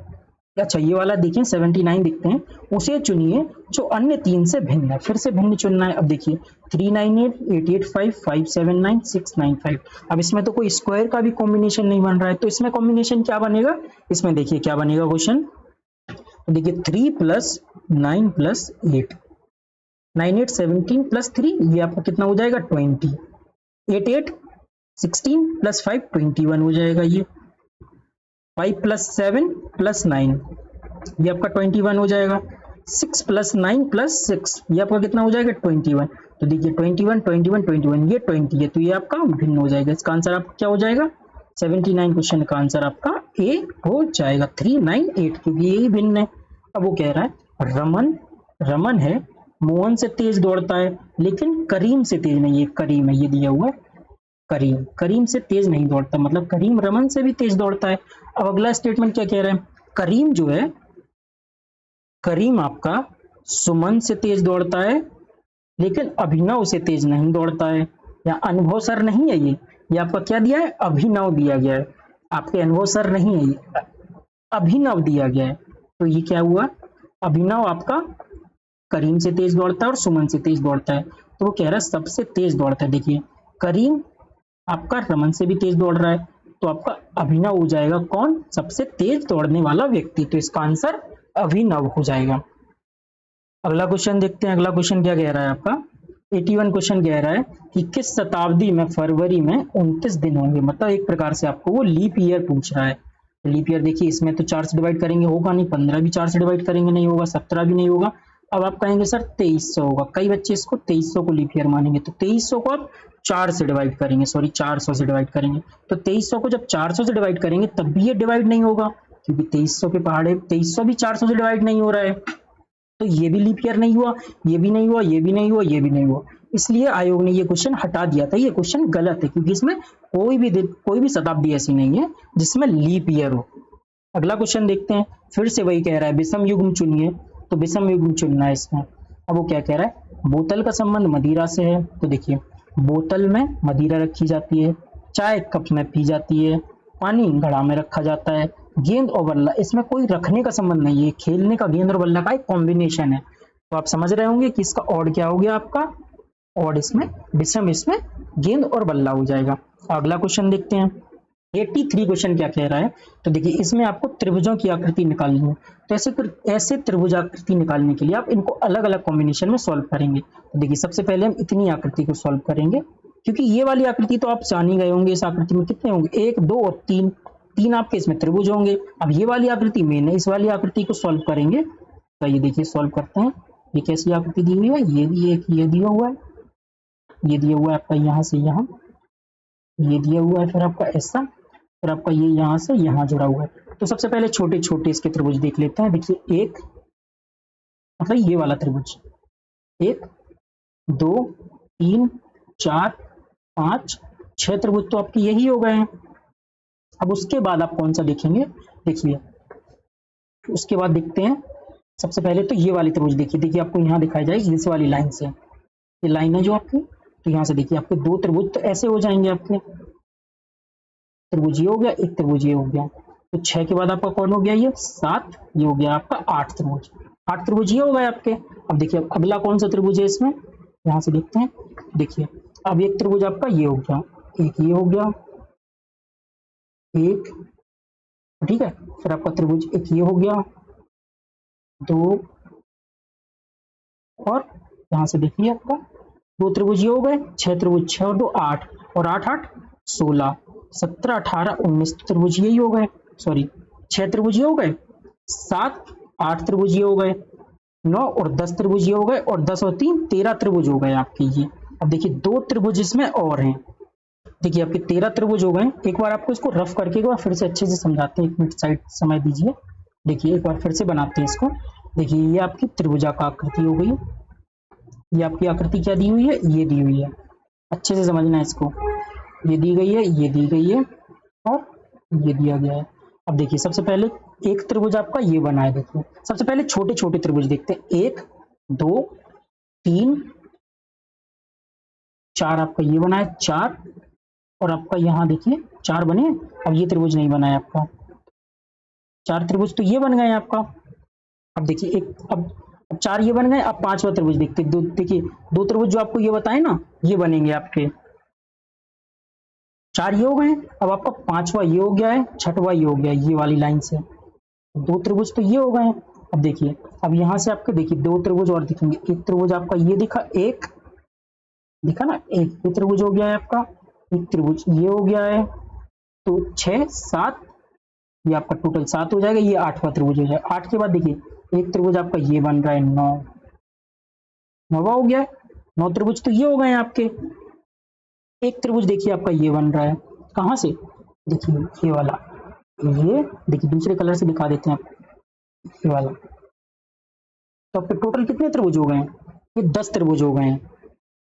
अच्छा ये वाला देखिए 79 देखते हैं, उसे चुनिए जो अन्य 3 से भिन्न है। फिर से भिन्न चुनना है। अब देखिए 398, 885, 579, 695। अब इसमें तो कोई स्क्वायर का भी कॉम्बिनेशन नहीं बन रहा है, तो इसमें कॉम्बिनेशन क्या बनेगा, इसमें देखिए क्या बनेगा क्वेश्चन। तो देखिए 3 + 9 + 8, 9 8 17 + 3, ये आपका कितना हो जाएगा 20, 8 8 16 + 5 21 हो जाएगा। ये 5 + 7 + 9, ये आपका 21 हो जाएगा। 6 + 9 + 6, ये आपका कितना हो जाएगा 21। तो देखिए 21 21 21, ये 20 है, तो ये आपका भिन्न हो जाएगा। इसका आंसर आपका क्या हो जाएगा, 79 क्वेश्चन का आंसर आपका ए हो जाएगा, 398, क्योंकि ये ही भिन्न है। अब वो कह रहा है रमन है, मोहन से तेज दौड़ता है लेकिन करीम से तेज नहीं है। करीम है, ये दिया हुआ है करीम से तेज नहीं दौड़ता, मतलब करीम रमन से भी तेज दौड़ता है। अब अगला स्टेटमेंट क्या कह रहा है, करीम जो है, करीम आपका सुमन से तेज दौड़ता है लेकिन अभिनव से तेज नहीं दौड़ता है। या अनुभव सर नहीं है, ये आपका क्या दिया है, अभिनव दिया गया है, आपके अनुभव सर नहीं है, ये अभिनव दिया गया है। तो ये क्या हुआ, अभिनव आपका करीम से तेज दौड़ता है और सुमन से तेज दौड़ता है, तो वो कह रहा है सबसे तेज दौड़ता है। देखिए करीम आपका रमन से भी तेज दौड़ रहा है, तो आपका अभिनव हो जाएगा कौन, सबसे तेज दौड़ने वाला व्यक्ति। तो इसका आंसर अभिनव हो जाएगा। अगला क्वेश्चन देखते हैं, अगला क्वेश्चन क्या कह रहा है आपका, 81 क्वेश्चन कह रहा है कि किस शताब्दी में फरवरी में 29 दिन होंगे। मतलब एक प्रकार से आपको वो लीप ईयर पूछ रहा है। लीप ईयर देखिए, इसमें तो 4 से डिवाइड करेंगे होगा नहीं, 15 भी 4 से डिवाइड करेंगे नहीं होगा, 17 भी नहीं होगा। अब आप कहेंगे सर 2300 होगा, कई बच्चे इसको 2300 को लीप ईयर मानेंगे, तो 2300 को आप 4 से डिवाइड करेंगे, सॉरी 400 से डिवाइड करेंगे। तो 2300 को जब 400 से डिवाइड करेंगे तब भी ये डिवाइड नहीं होगा, क्योंकि 2300 के पहाड़े 2300 भी 400 से डिवाइड नहीं हो रहा है, तो ये भी लीप ईयर नहीं हुआ, ये भी नहीं हुआ, ये भी नहीं हुआ, ये भी नहीं हुआ। इसलिए आयोग ने ये क्वेश्चन हटा दिया था, ये क्वेश्चन गलत है, क्योंकि इसमें कोई भी शताब्दी ऐसी नहीं है जिसमें लीप ईयर हो। अगला क्वेश्चन देखते हैं, फिर से वही कह रहा है विषम युग्म चुनिए, तो विषम युग्म चुनना है इसमें। अब वो क्या कह रहा है, बोतल का संबंध मदिरा से है, तो देखिए बोतल में मदिरा रखी जाती है, चाय कप में पी जाती है, पानी घड़ा में रखा जाता है, गेंद और बल्ला, इसमें कोई रखने का संबंध नहीं है, खेलने का गेंद और बल्ला का एक कॉम्बिनेशन है। तो आप समझ रहे होंगे कि इसका ऑड क्या हो गया आपका, ऑड इसमें विषम, इसमें गेंद और बल्ला हो जाएगा। अगला क्वेश्चन देखते हैं, 83 क्वेश्चन क्या कह रहा है, तो देखिए इसमें आपको त्रिभुजों की आकृति निकालनी है। तो ऐसे त्रिभुजाकृति निकालने के लिए आप इनको अलग अलग कॉम्बिनेशन में सॉल्व करेंगे। तो देखिए सबसे पहले हम इतनी आकृति को सॉल्व करेंगे, क्योंकि ये वाली आकृति तो आप जान ही गए होंगे, इस आकृति में कितने होंगे, 1 2 और 3, 3 आपके इसमें त्रिभुज होंगे। अब ये वाली आकृति मेन है, इस वाली आकृति को सॉल्व करेंगे। तो ये देखिए सॉल्व करते हैं, ये कैसी आकृति दी हुई है, ये भी एक ये दिया हुआ है, ये दिया हुआ है आपका यहाँ से यहाँ, ये दिया हुआ है फिर आपका ऐसा, फिर आपका ये यहाँ से यहाँ जुड़ा हुआ है। तो सबसे पहले छोटे छोटे इसके त्रिभुज देख लेते हैं। देखिए एक, मतलब ये वाला त्रिभुज, 1 2 3 4 5 6 त्रिभुज तो आपके यही हो गए हैं। अब उसके बाद आप कौन सा देखेंगे, देखिए उसके बाद देखते हैं, सबसे पहले तो ये वाली त्रिभुज देखिए आपको यहाँ दिखाई जाएगी इस वाली लाइन से, ये लाइन है जो आपकी, तो यहाँ से देखिए आपके 2 त्रिभुज तो ऐसे हो जाएंगे आपके, त्रिभुज ये हो गया, एक त्रिभुज ये हो गया। तो 6 के बाद आपका कौन हो गया, ये 7, ये हो गया आपका 8 त्रिभुज। 8 त्रिभुज ये हो गए आपके। अब देखिए अब अगला कौन सा त्रिभुज है इसमें, यहाँ से देखते हैं। देखिए अब एक त्रिभुज आपका ये हो गया, एक ये हो गया, एक, ठीक है। फिर आपका त्रिभुज एक ये हो गया, 2, और यहाँ से देखिए आपका 2 त्रिभुज ये हो गए, 6 त्रिभुज, 6 और 2 8, और 8 8 16, 17 18 19 त्रिभुज यही हो गए, सॉरी 6 त्रिभुज ये हो गए, 7 8 त्रिभुज ये हो गए, 9 और 10 त्रिभुज ये हो गए, और 10 और 3 13 त्रिभुज हो गए आपके ये। अब देखिए 2 त्रिभुज इसमें और हैं, देखिए आपके 13 त्रिभुज हो गए। एक बार आपको इसको रफ करके एक बार फिर से अच्छे से समझाते हैं, 1 मिनट साइड समय दीजिए। देखिए एक बार फिर से बनाते हैं इसको। देखिए ये आपकी त्रिभुजाकार आकृति हो गई, ये आपकी आकृति क्या दी हुई है, ये दी हुई है, अच्छे से समझना है इसको। ये दी गई है, ये दी गई है, और ये दिया गया है। अब देखिए सबसे पहले एक त्रिभुज आपका ये बना है। देखिए सबसे पहले छोटे छोटे त्रिभुज देखते हैं, 1 2 3 4 आपका ये बना है, 4, और आपका यहाँ देखिए 4 बने। अब ये त्रिभुज नहीं बना है आपका, 4 त्रिभुज तो ये बन गए आपका। अब देखिए एक, अब 4 ये बन गए। अब 5वां त्रिभुज देखते हैं। देखिए 2 त्रिभुज जो आपको ये बताए ना, ये बनेंगे आपके, 4 ये हो गए। अब आपका 5वां ये हो गया है, 6वां ये हो गया है, ये वाली लाइन से 2 त्रिभुज तो ये हो गए। अब देखिए अब यहाँ से आपके देखिए 2 त्रिभुज और दिखेंगे। एक त्रिभुज आपका ये दिखा, एक दिखा ना, एक ये त्रिभुज हो गया है आपका, एक त्रिभुज ये हो गया है, तो 6 7, ये आपका टोटल 7 हो जाएगा। ये 8वां त्रिभुज हो जाएगा। 8 के बाद देखिए एक त्रिभुज आपका ये बन रहा है, 9वां हो गया है। 9 त्रिभुज तो ये हो गए आपके। एक त्रिभुज देखिए आपका ये बन रहा है, कहाँ से, देखिए ये वाला, ये देखिए दूसरे कलर से दिखा देते हैं आपको, ये वाला। तो आपके टोटल कितने त्रिभुज हो गए हैं, ये 10 त्रिभुज हो गए हैं।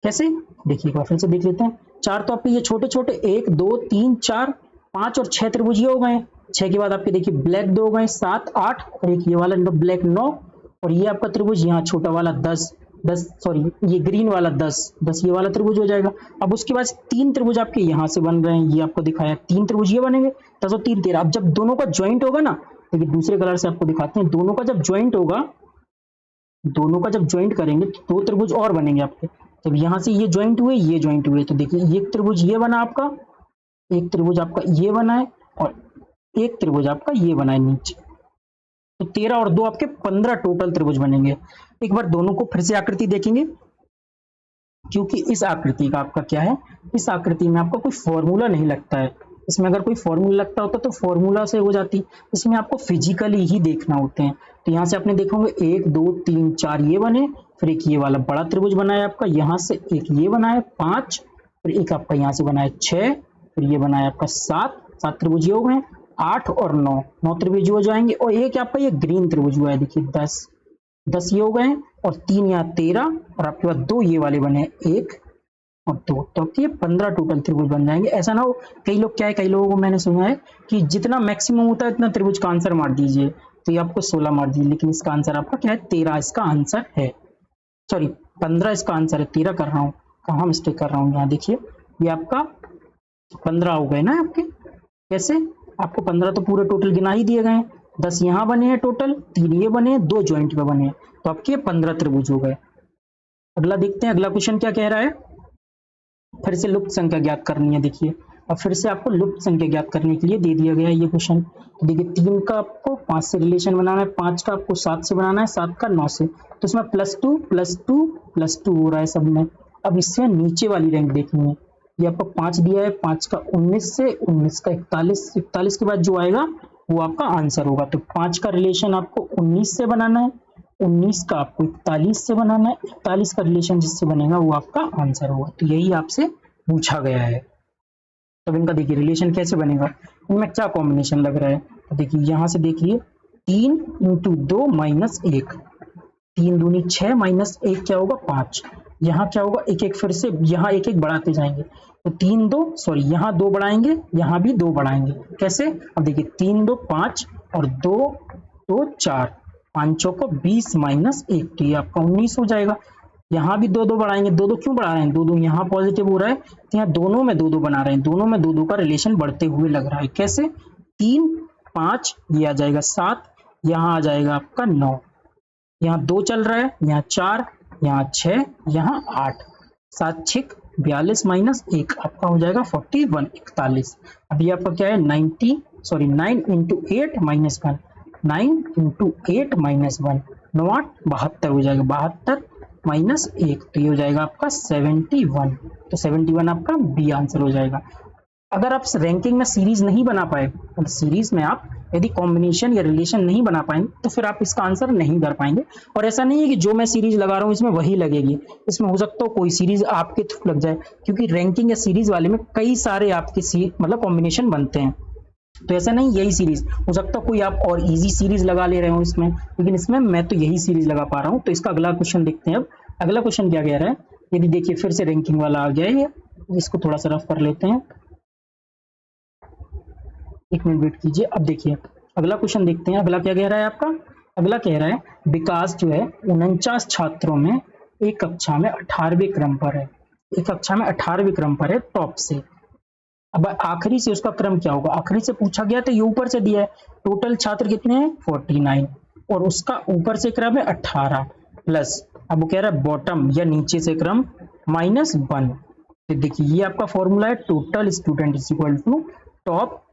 कैसे, देखिए एक बार फिर से देख लेते हैं। 4 तो आपके ये छोटे छोटे, 1 2 3 4 5 और 6 त्रिभुज ये हो गए। 6 के बाद आपके देखिए ब्लैक 2 हो गए, 7 8, और एक ये वाला ब्लैक 9, और ये आपका त्रिभुज यहाँ छोटा वाला 10 सॉरी ये ग्रीन वाला 10 ये वाला त्रिभुज हो जाएगा। अब उसके बाद 3 त्रिभुज आपके यहाँ से बन रहे हैं, ये आपको दिखाया 3 त्रिभुज ये बनेंगे, 10 और 3 13। अब जब दोनों का ज्वाइंट होगा ना, देखिए दूसरे कलर से आपको दिखाते हैं, दोनों का जब ज्वाइंट होगा, दोनों का जब ज्वाइंट करेंगे तो 2 त्रिभुज और बनेंगे आपके। जब यहाँ से ये ज्वाइंट हुए, ये ज्वाइंट हुए, तो देखिए एक त्रिभुज ये बना आपका, एक त्रिभुज आपका ये बना है, और एक त्रिभुज आपका ये बना है नीचे। तो 13 और 2 आपके 15 टोटल त्रिभुज बनेंगे। एक बार दोनों को फिर से आकृति देखेंगे, क्योंकि इस आकृति का आपका क्या है, इस आकृति में आपका कोई फॉर्मूला नहीं लगता है। इसमें अगर कोई फॉर्मूला लगता होता तो फॉर्मूला से हो जाती, इसमें आपको फिजिकली ही देखना होते हैं। तो यहाँ से आपने देखोगे 1 2 3 4 ये बने, फिर एक ये वाला बड़ा त्रिभुज बना है आपका, यहाँ से एक ये बना है 5, फिर एक आपका यहाँ से बना है 6, फिर ये बना है आपका 7 त्रिभुज ये हो गए। 8 और 9 त्रिभुज हो जाएंगे, और एक आपका ये ग्रीन त्रिभुज हुआ है, देखिए 10 ये हो गए, और 3 यहाँ 13, और आपके पास 2 ये वाले बने, 1 और 2, तो आपके ये 15 टोटल त्रिभुज बन जाएंगे। ऐसा ना हो, कई लोग क्या है, कई लोगों को मैंने सुना है कि जितना मैक्सिमम होता है इतना त्रिभुज का आंसर मार दीजिए, तो ये आपको 16 मार दीजिए, लेकिन इसका आंसर आपका क्या है, 13 इसका आंसर है, सॉरी 15 इसका आंसर है, 13 कर रहा हूँ, कहाँ मिस्टेक कर रहा हूँ, यहाँ देखिए ये आपका 15 हो गए ना आपके। कैसे, आपको 15 तो पूरे टोटल गिना ही दिए गए, 10 यहाँ बने हैं टोटल, 3 ये बने, 2 ज्वाइंट में बने, तो आपके 15 त्रिभुज हो गए। अगला देखते हैं, अगला क्वेश्चन क्या कह रहा है, फिर से लुप्त संख्या ज्ञात करनी है। देखिए अब फिर से आपको लुप्त संख्या ज्ञात करने के लिए दे दिया गया है ये क्वेश्चन। तो देखिए 3 का आपको 5 से रिलेशन बनाना है, 5 का आपको 7 से बनाना है, 7 का 9 से, तो इसमें +2 हो रहा है सब में। अब इससे नीचे वाली रैंक देखनी है, ये आपको 5 दिया है, 5 का 19 से, 19 का 41 के बाद जो आएगा वो आपका आंसर होगा। तो 5 का रिलेशन आपको 19 से बनाना है, 19 का आपको 41 से बनाना है, 41 का रिलेशन जिससे बनेगा वो आपका आंसर होगा। तो यही आपसे पूछा गया है। तब इनका देखिए रिलेशन कैसे बनेगा, इनमें क्या कॉम्बिनेशन लग रहा है, तो देखिए यहाँ से देखिए 3 × 2 - 1, 3 दूनी 6 - 1 क्या होगा 5। यहाँ क्या होगा, एक एक फिर से यहाँ एक एक बढ़ाते जाएंगे, तो 3 2 सॉरी यहाँ 2 बढ़ाएंगे, यहाँ भी 2 बढ़ाएंगे। कैसे, अब देखिए 3 2 5 और 2 2 4, 5 चौको 20 - 1, तो ये आपका 19 हो जाएगा। यहाँ भी 2 2 बढ़ाएंगे, 2 2 क्यों बढ़ा रहे हैं, 2 2 यहाँ पॉजिटिव हो रहा है, तो यहाँ दोनों में 2 2 बना रहे हैं, दोनों में 2 2 का रिलेशन बढ़ते हुए लग रहा है। कैसे, 3 5, ये आ जाएगा 7, यहाँ आ जाएगा आपका 9, यहाँ 2 चल रहा है, यहाँ 4, यहाँ 6, यहाँ 8, 7 6 42 माइनस 1 आपका हो जाएगा 41 41। अभी आपका क्या है 9 इंटू 8 माइनस 1, 9 इंटू 8 माइनस 1, 9 8 72 हो जाएगा, 72 माइनस 1, तो ये हो जाएगा आपका 71। तो 71 आपका बी आंसर हो जाएगा। अगर आप रैंकिंग में सीरीज नहीं बना पाए, मतलब सीरीज में आप यदि कॉम्बिनेशन या रिलेशन नहीं बना पाएंगे तो फिर आप इसका आंसर नहीं कर पाएंगे। और ऐसा नहीं है कि जो मैं सीरीज लगा रहा हूँ इसमें वही लगेगी, इसमें हो सकता है कोई सीरीज आपके थ्रू लग जाए, क्योंकि रैंकिंग या सीरीज वाले में कई सारे आपके मतलब कॉम्बिनेशन बनते हैं। तो ऐसा नहीं यही सीरीज हो सकता, कोई आप और इजी सीरीज लगा ले रहे हो इसमें, लेकिन इसमें मैं तो यही सीरीज लगा पा रहा हूँ। तो इसका अगला क्वेश्चन देखते हैं। अब अगला क्वेश्चन क्या कह रहा है, यदि देखिए फिर से रैंकिंग वाला आ गया है, इसको थोड़ा सा रफ कर लेते हैं, 1 मिनट वेट कीजिए। अब देखिए अगला क्वेश्चन देखते हैं, अगला क्या कह रहा है आपका। अगला कह रहा है विकास जो है 49 छात्रों में एक कक्षा में 18वें क्रम पर है, एक कक्षा में 18वें क्रम पर है टॉप से। अब आखिरी से उसका क्रम क्या होगा, आखिरी से पूछा गया तो ये ऊपर से दिया है, टोटल छात्र कितने हैं 49 और उसका ऊपर से क्रम है 18 प्लस, अब वो कह रहा है बॉटम या नीचे से क्रम -1। तो देखिए ये आपका फॉर्मूला है, total student is equal to top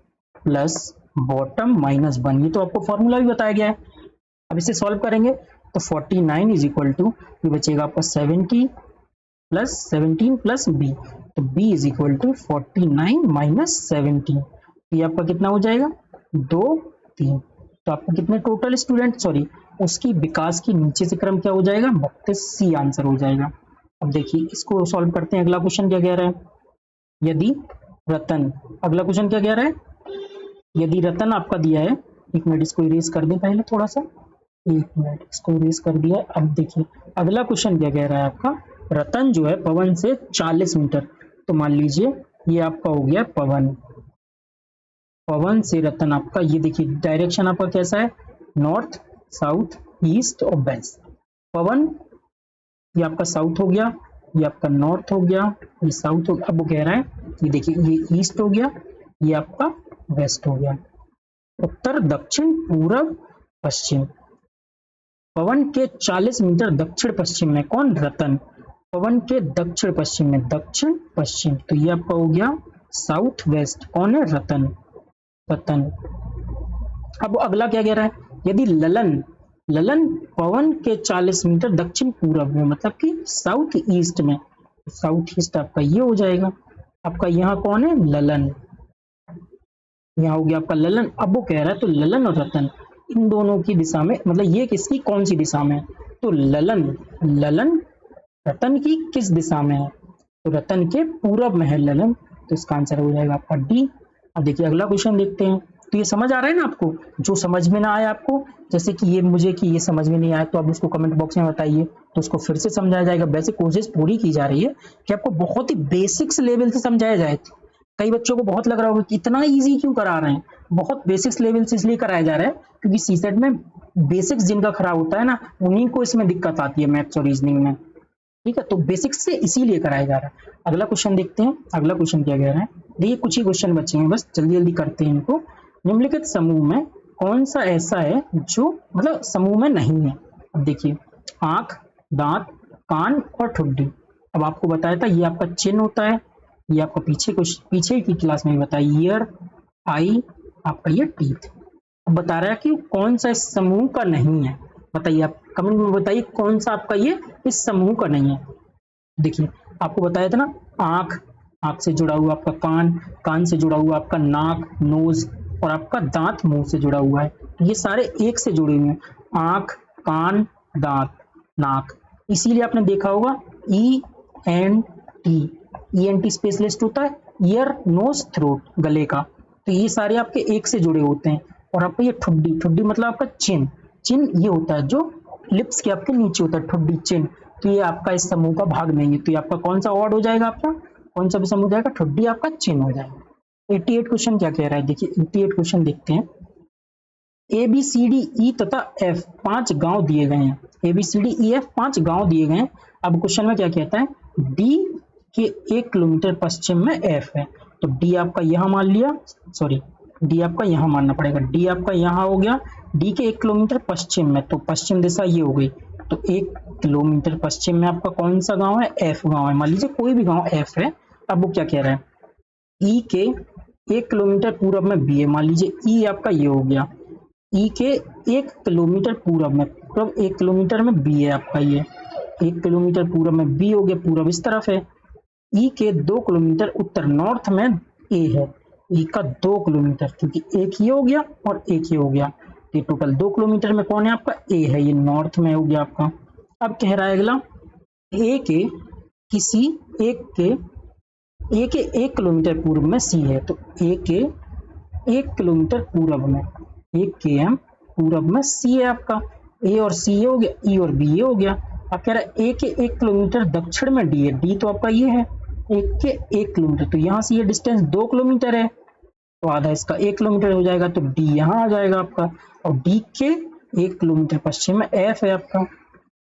plus bottom -1, ये तो आपको फॉर्मूला भी बताया गया है। अब इसे सॉल्व करेंगे तो 49 इज इक्वल टू ये बचेगा आपका 17 प्लस बी, तो b is equal to 49 minus 17, ये आपका कितना हो जाएगा 2 3। तो आपको कितने टोटल स्टूडेंट, सॉरी उसकी विकास की नीचे से क्रम क्या हो जाएगा 32, सी आंसर हो जाएगा। अब देखिए इसको सॉल्व करते हैं। अगला क्वेश्चन क्या कह रहा है, यदि रतन, अगला क्वेश्चन क्या कह रहा है, यदि रतन आपका दिया है, 1 मिनट इसको इरेज कर दें पहले थोड़ा सा, 1 मिनट इसको इरेज कर दिया। अब देखिए अगला क्वेश्चन क्या कह रहा है आपका, रतन जो है पवन से 40 मीटर, तो मान लीजिए ये आपका हो गया पवन से रतन आपका, ये देखिए डायरेक्शन आपका कैसा है, नॉर्थ साउथ ईस्ट और वेस्ट। पवन ये आपका साउथ हो गया, ये आपका नॉर्थ हो गया, ये साउथ हो गया। अब वो कह रहा है ये देखिए ये ईस्ट हो गया, ये आपका वेस्ट हो गया, उत्तर दक्षिण पूर्व पश्चिम। पवन के 40 मीटर दक्षिण पश्चिम में कौन, रतन, पवन के दक्षिण पश्चिम में दक्षिण पश्चिम, तो ये आपका हो गया साउथ वेस्ट, कौन है रतन। अब अगला क्या कह रहा है, यदि ललन पवन के 40 मीटर दक्षिण पूर्व में, मतलब कि साउथ ईस्ट में, साउथ ईस्ट आपका ये हो जाएगा, आपका यहाँ कौन है ललन, यहाँ हो गया आपका ललन। अब वो कह रहा है तो ललन और रतन इन दोनों की दिशा में, मतलब ये किसकी कौन सी दिशा में है, तो ललन रतन की किस दिशा में है, तो रतन के पूर्व में है ललन, तो इसका आंसर हो जाएगा आपका डी। अब देखिए अगला क्वेश्चन देखते हैं। तो ये समझ आ रहा है ना आपको, जो समझ में ना आया आपको, जैसे कि ये मुझे कि ये समझ में नहीं आया तो आप उसको कमेंट बॉक्स में बताइए, तो उसको फिर से समझाया जाएगा। वैसे कोशिश पूरी की जा रही है कि आपको बहुत ही बेसिक्स लेवल से समझाया जाए। कई बच्चों को बहुत लग रहा होगा कि इतना इजी क्यों करा रहे हैं, बहुत बेसिक्स लेवल से इसलिए कराया जा रहा है क्योंकि सीसेट में बेसिक्स जिनका खराब होता है ना, उन्हीं को इसमें दिक्कत आती है मैथ्स और रीजनिंग में, ठीक है। तो बेसिक्स से इसीलिए कराया जा रहा है। अगला क्वेश्चन देखते हैं, अगला क्वेश्चन क्या कह रहा है, देखिए कुछ ही क्वेश्चन बचे हैं, बस जल्दी जल्दी करते हैं इनको। निम्नलिखित समूह में कौन सा ऐसा है जो मतलब समूह में नहीं है। अब देखिए आंख, दांत, कान और ठुड्डी। अब आपको बताया था ये आपका चिन्ह होता है, ये आपको पीछे की क्लास में बताया, ईयर, आई, आपका ये टीथ। अब बता रहा है कि कौन सा इस समूह का नहीं है, बताइए आप कमेंट में बताइए कौन सा आपका ये इस समूह का नहीं है। देखिए आपको बताया था ना, आंख से जुड़ा हुआ आपका कान से जुड़ा हुआ आपका नाक, नोज, और आपका दांत मुंह से जुड़ा हुआ है। तो ये सारे एक से जुड़े हुए हैं, आंख, कान, दांत, नाक। इसीलिए आपने देखा होगा ENT स्पेशलिस्ट होता है, ईयर, नोज, थ्रोट, गले का। तो ये सारे आपके एक से जुड़े होते हैं। और आपका ये ठुड्डी मतलब आपका चिन ये होता है जो लिप्स के आपके नीचे होता है, ठुड्डी चिन। तो ये आपका इस समूह का भाग नहीं है। तो ये आपका कौन सा वर्ड हो जाएगा, आपका कौन सा भी समूह जाएगा, ठुड्डी आपका चिन हो जाएगा। 88 क्वेश्चन क्या कह रहा है, देखिए 88 क्वेश्चन देखते हैं। ABCDE तथा F 5 गांव दिए गए हैं, ABCDEF 5 गांव दिए गए हैं। अब क्वेश्चन में क्या कहता है, D के 1 किलोमीटर पश्चिम में F है, तो D आपका यहां मान लिया, सॉरी डी आपका यहाँ मानना पड़ेगा, डी आपका यहाँ हो गया, डी के 1 किलोमीटर पश्चिम में, तो पश्चिम दिशा ये हो गई, तो 1 किलोमीटर पश्चिम में आपका कौन सा गांव है, एफ गांव है। मान लीजिए कोई भी गांव एफ है। अब वो क्या कह रहा है, ई के 1 किलोमीटर पूरब में बी है। मान लीजिए ई आपका ये हो गया, ई के 1 किलोमीटर पूरब में, पूरब 1 किलोमीटर में बी है आपका, ये 1 किलोमीटर पूरब में बी हो गया, पूरब इस तरफ है। ई के 2 किलोमीटर उत्तर नॉर्थ में ए है, ई का 2 किलोमीटर, क्योंकि एक ये हो गया और एक ये हो गया, ये टोटल 2 किलोमीटर में कौन है आपका, ए है, ये नॉर्थ में हो गया आपका। अब कह रहा है अगला, ए के किसी एक के 1 किलोमीटर पूर्व में सी है, तो ए के 1 किलोमीटर पूरब में, 1 km पूरब में सी है आपका, ए और सी हो गया, ई और बी हो गया। अब कह रहा है ए के 1 किलोमीटर दक्षिण में डी है, डी तो आपका ये है, एक के 1 किलोमीटर, तो यहाँ से ये डिस्टेंस 2 किलोमीटर है, तो आधा इसका 1 किलोमीटर हो जाएगा, तो डी यहाँ आ जाएगा आपका। और डी के 1 किलोमीटर पश्चिम में एफ है आपका।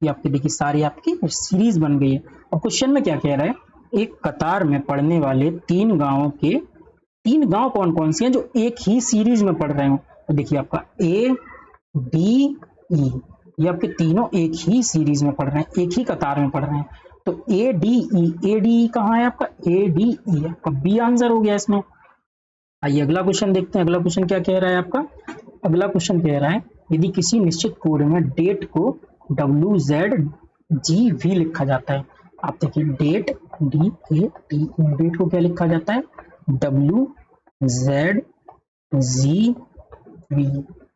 ये आपकी देखिए सारी आपकी सीरीज बन गई है। और क्वेश्चन में क्या कह रहा है, एक कतार में पढ़ने वाले 3 गांवों के 3 गांव कौन कौन से हैं जो एक ही सीरीज में पढ़ रहे हो, तो देखिए आपका ए डी ई, ये आपके तीनों एक ही सीरीज में पढ़ रहे हैं, एक ही कतार में पढ़ रहे हैं, तो ए डी ई कहाँ है आपका, ए डी ई आपका बी आंसर हो गया इसमें। आइए अगला क्वेश्चन देखते हैं। अगला क्वेश्चन क्या कह रहा है आपका, अगला क्वेश्चन कह रहा है, यदि किसी निश्चित कोड में डेट को WZGV लिखा जाता है, आप देखिए डेट DAT, डेट को क्या लिखा जाता है, WZGV,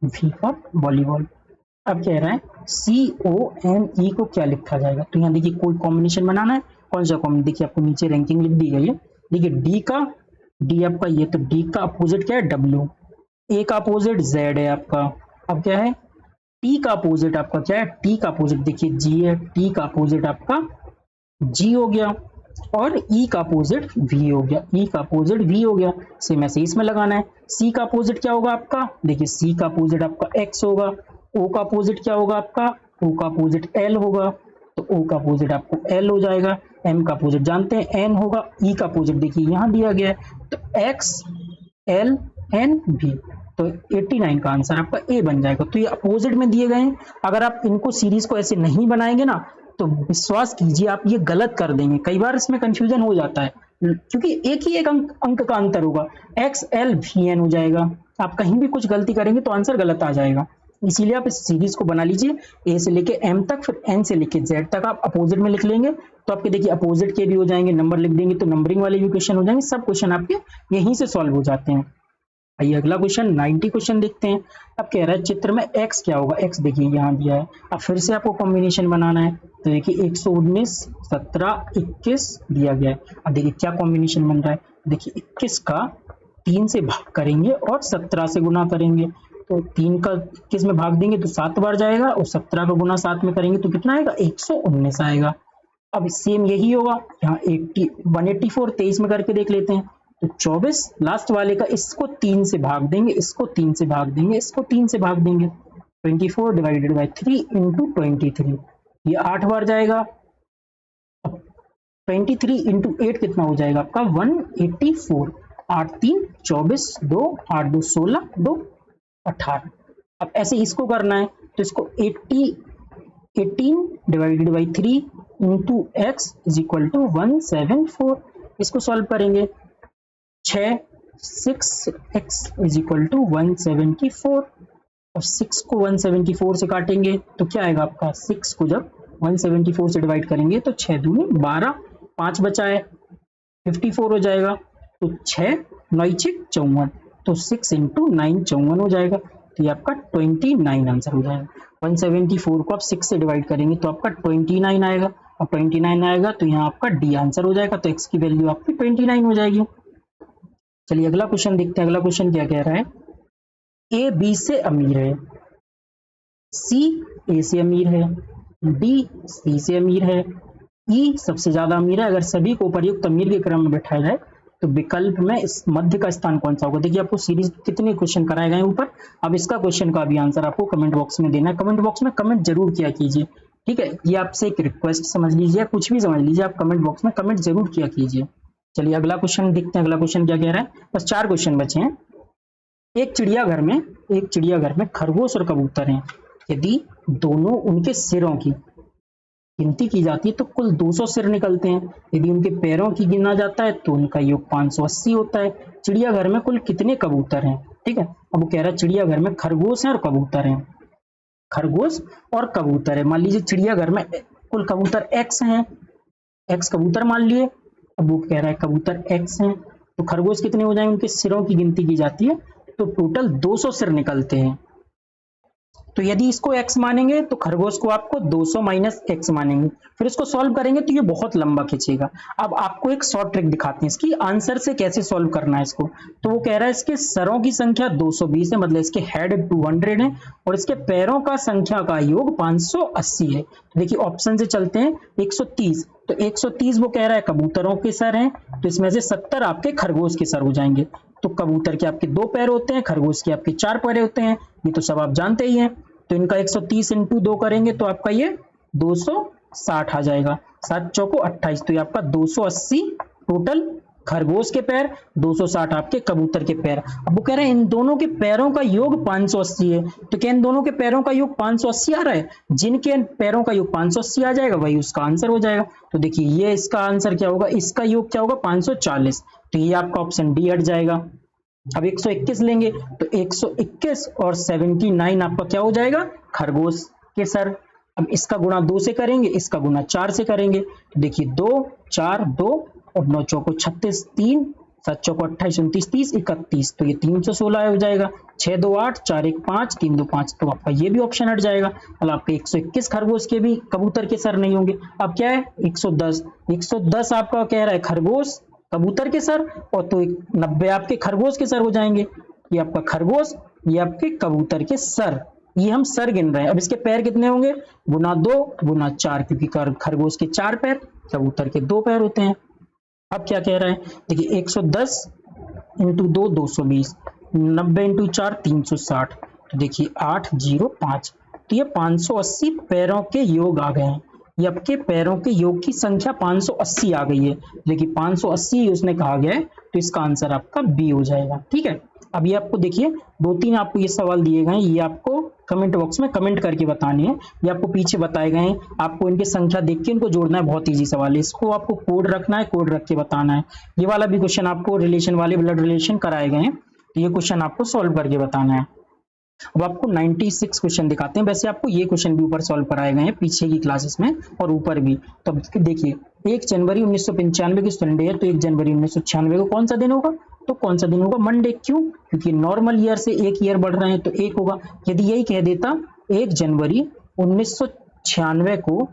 V फॉर वॉलीबॉल। अब कह रहा है CONE को क्या लिखा जाएगा, तो यहाँ देखिए कोई कॉम्बिनेशन बनाना है, कौन सा कॉम्बिनेशन, देखिए आपको नीचे रैंकिंग लिख दी गई है। देखिए डी आपका ये, तो डी का अपोजिट क्या है, W, ए का अपोजिट Z है आपका। अब क्या है, टी का अपोजिट आपका क्या है, टी का अपोजिट देखिए G है, टी का अपोजिट आपका G हो गया, और E का अपोजिट V हो गया, E का अपोजिट V हो गया। सेम ऐसे इसमें लगाना है। C का अपोजिट क्या होगा आपका, देखिए C का अपोजिट आपका X होगा, O का अपोजिट क्या होगा आपका, O का अपोजिट L होगा, तो O का अपोजिट आपको L हो जाएगा। M का अपोजिट जानते हैं N होगा, E का अपोजिट देखिए यहाँ दिया गया है, तो X L N V, तो 89 का आंसर आपका ए बन जाएगा। तो ये अपोजिट में दिए गए हैं, अगर आप इनको सीरीज को ऐसे नहीं बनाएंगे ना, तो विश्वास कीजिए आप ये गलत कर देंगे। कई बार इसमें कंफ्यूजन हो जाता है, क्योंकि एक ही एक अंक का अंतर होगा, XLVN हो जाएगा। आप कहीं भी कुछ गलती करेंगे तो आंसर गलत आ जाएगा, इसीलिए आप इस सीरीज को बना लीजिए, ए से लेके एम तक, फिर एन से लेके जेड तक आप अपोजिट में लिख लेंगे, तो आपके देखिए अपोजिट के भी हो जाएंगे, नंबर लिख देंगे तो नंबरिंग वाले भी क्वेश्चन हो जाएंगे, सब क्वेश्चन आपके यहीं से सॉल्व हो जाते हैं। आइए अगला क्वेश्चन 90 क्वेश्चन देखते हैं। अब कह रहा है चित्र में x क्या होगा, x देखिए यहाँ दिया है, अब फिर से आपको कॉम्बिनेशन बनाना है, तो देखिए 119 17 21 दिया गया है। अब देखिए क्या कॉम्बिनेशन बन रहा है, देखिए 21 का 3 से भाग करेंगे और 17 से गुना करेंगे, तो 3 का 21 में भाग देंगे तो 7 बार जाएगा, और 17 का गुना 7 में करेंगे तो कितना आएगा, 119 आएगा। अब सेम यही होगा यहाँ 184 23 में करके देख लेते हैं, तो 24 लास्ट वाले का, इसको 3 से भाग देंगे, इसको 3 से भाग देंगे, इसको 3 से भाग देंगे, 24 डिवाइडेड बाई 3 इंटू 23, ये 8 बार जाएगा। अब 23 इंटू 8 कितना हो जाएगा आपका 184, 8 3 24, 2 8 2 16, 2 18। अब ऐसे इसको करना है, तो इसको 18 divided by 3 into X is equal to 174, इसको सॉल्व करेंगे, 6x इज इक्वल टू 174, और 6 को 174 से काटेंगे तो क्या आएगा आपका, 6 को जब 174 से डिवाइड करेंगे तो 6 दूनी 12, 5 बचा है 54 हो जाएगा, तो 6 9 6 54, तो 6 इंटू 9 54 हो जाएगा, तो ये आपका 29 आंसर हो जाएगा। 174 को आप 6 से डिवाइड करेंगे तो आपका 29 आएगा, और 29 आएगा तो यहाँ आपका डी आंसर हो जाएगा, तो एक्स की वैल्यू आपकी 29 हो जाएगी। चलिए अगला क्वेश्चन देखते हैं। अगला क्वेश्चन क्या कह रहा है, ए बी से अमीर है, सी ए से अमीर है, डी सी से अमीर है, ई सबसे ज्यादा अमीर है। अगर सभी को उपर्युक्त अमीर के क्रम में बैठाया जाए तो विकल्प में इस मध्य का स्थान कौन सा होगा। देखिए आपको सीरीज कितने क्वेश्चन कराए गए ऊपर, अब इसका क्वेश्चन का भी आंसर आपको कमेंट बॉक्स में देना है। कमेंट बॉक्स में कमेंट जरूर किया कीजिए, ठीक है, ये आपसे एक रिक्वेस्ट समझ लीजिए, कुछ भी समझ लीजिए, आप कमेंट बॉक्स में कमेंट जरूर किया कीजिए। चलिए अगला क्वेश्चन देखते हैं। अगला क्वेश्चन क्या कह रहा है, बस 4 क्वेश्चन बचे हैं। एक चिड़ियाघर में खरगोश और कबूतर हैं। यदि दोनों उनके सिरों की गिनती की जाती है तो कुल 200 सिर निकलते हैं। यदि उनके पैरों की गिना जाता है तो उनका योग 580 होता है। चिड़ियाघर में कुल कितने कबूतर हैं? ठीक है, अब वो कह रहा है चिड़ियाघर में खरगोश हैं और कबूतर हैं। खरगोश और कबूतर है, मान लीजिए चिड़ियाघर में कुल कबूतर एक्स हैं, एक्स कबूतर मान लिए। अब वो कह रहा है कबूतर एक्स हैं तो खरगोश कितने हो जाएंगे? उनके सिरों की गिनती की जाती है तो टोटल 200 सिर निकलते हैं। तो यदि इसको x मानेंगे तो खरगोश को आपको 200 माइनस x मानेंगे, फिर इसको सॉल्व करेंगे तो ये बहुत लंबा खींचेगा। अब आपको एक शॉर्ट ट्रिक दिखाते हैं इसकी आंसर से कैसे सॉल्व करना है इसको। तो वो कह रहा है इसके सरों की संख्या 220 है, मतलब इसके हेड 200 है और इसके पैरों का संख्या का योग 580 है। तो देखिए ऑप्शन से चलते हैं 130, तो 130 वो कह रहा है कबूतरों के सर हैं, तो इसमें से 70 आपके खरगोश के सर हो जाएंगे। तो कबूतर के आपके 2 पैर होते हैं, खरगोश के आपके 4 पैर होते हैं, ये तो सब आप जानते ही हैं। तो इनका 130 इंटू 2 करेंगे तो आपका ये 260 आ जाएगा, 7 चौको 28, तो ये आपका 280 टोटल खरगोश के पैर, 260 आपके कबूतर के पैर। अब वो कह रहे हैं इन दोनों के पैरों का योग 580 है, तो क्या इन दोनों के पैरों का योग 580 आ रहा है? जिनके पैरों का योग 580 आ जाएगा वही उसका आंसर हो जाएगा। तो देखिए ये इसका आंसर क्या होगा, इसका योग क्या होगा 540, तो ये आपका ऑप्शन डी हट जाएगा। अब 121 लेंगे तो 121 और 79 आपका क्या हो जाएगा? खरगोश के सर। अब इसका गुणा 2 से करेंगे, इसका गुणा 4 से करेंगे, तो देखिए 2 4 2 और 9 चौको 36, 3 7 चौको 28, 29 30 31, तो ये 316 हो जाएगा। 6 2 8 4 1 5 3 2 5, तो आपका ये भी ऑप्शन हट जाएगा। मतलब आपके 121 खरगोश के भी कबूतर के सर नहीं होंगे। अब क्या है 110 आपका कह रहा है खरगोश कबूतर के सर, और तो 90 आपके खरगोश के सर हो जाएंगे। ये आपका खरगोश, ये आपके कबूतर के सर, ये हम सर गिन रहे हैं। अब इसके पैर कितने होंगे? गुना 2 गुना 4, क्योंकि खरगोश के 4 पैर, कबूतर के 2 पैर होते हैं। अब क्या कह रहा है देखिए 110 इंटू 2 220, 90 इंटू 4 360, तो देखिए 805, तो ये 580 पैरों के योग आ गए हैं। ये आपके पैरों के योग की संख्या 580 आ गई है। देखिए 580 उसने कहा गया है, तो इसका आंसर आपका बी हो जाएगा। ठीक है, अब ये आपको देखिए 2-3 आपको ये सवाल दिए गए हैं, ये आपको कमेंट बॉक्स में कमेंट करके बताने हैं। ये आपको पीछे बताए गए हैं, आपको इनकी संख्या देख के इनको जोड़ना है। बहुत ईजी सवाल है, इसको आपको कोड रखना है, कोड रख के बताना है। ये वाला भी क्वेश्चन आपको रिलेशन वाले ब्लड रिलेशन कराए गए हैं, तो ये क्वेश्चन आपको सॉल्व करके बताना है। अब आपको 96 क्वेश्चन दिखाते हैं। वैसे आपको ये क्वेश्चन भी ऊपर सॉल्व कराए गए हैं पीछे की क्लासेस में और ऊपर भी। तो देखिए 1 जनवरी 1995 की संडे है, तो 1 जनवरी 1996 को कौन सा दिन होगा? तो कौन सा दिन होगा? मंडे। क्यों? क्योंकि नॉर्मल ईयर से एक ईयर बढ़ रहे हैं तो 1 होगा। यदि यही कह देता 1 जनवरी 1996 को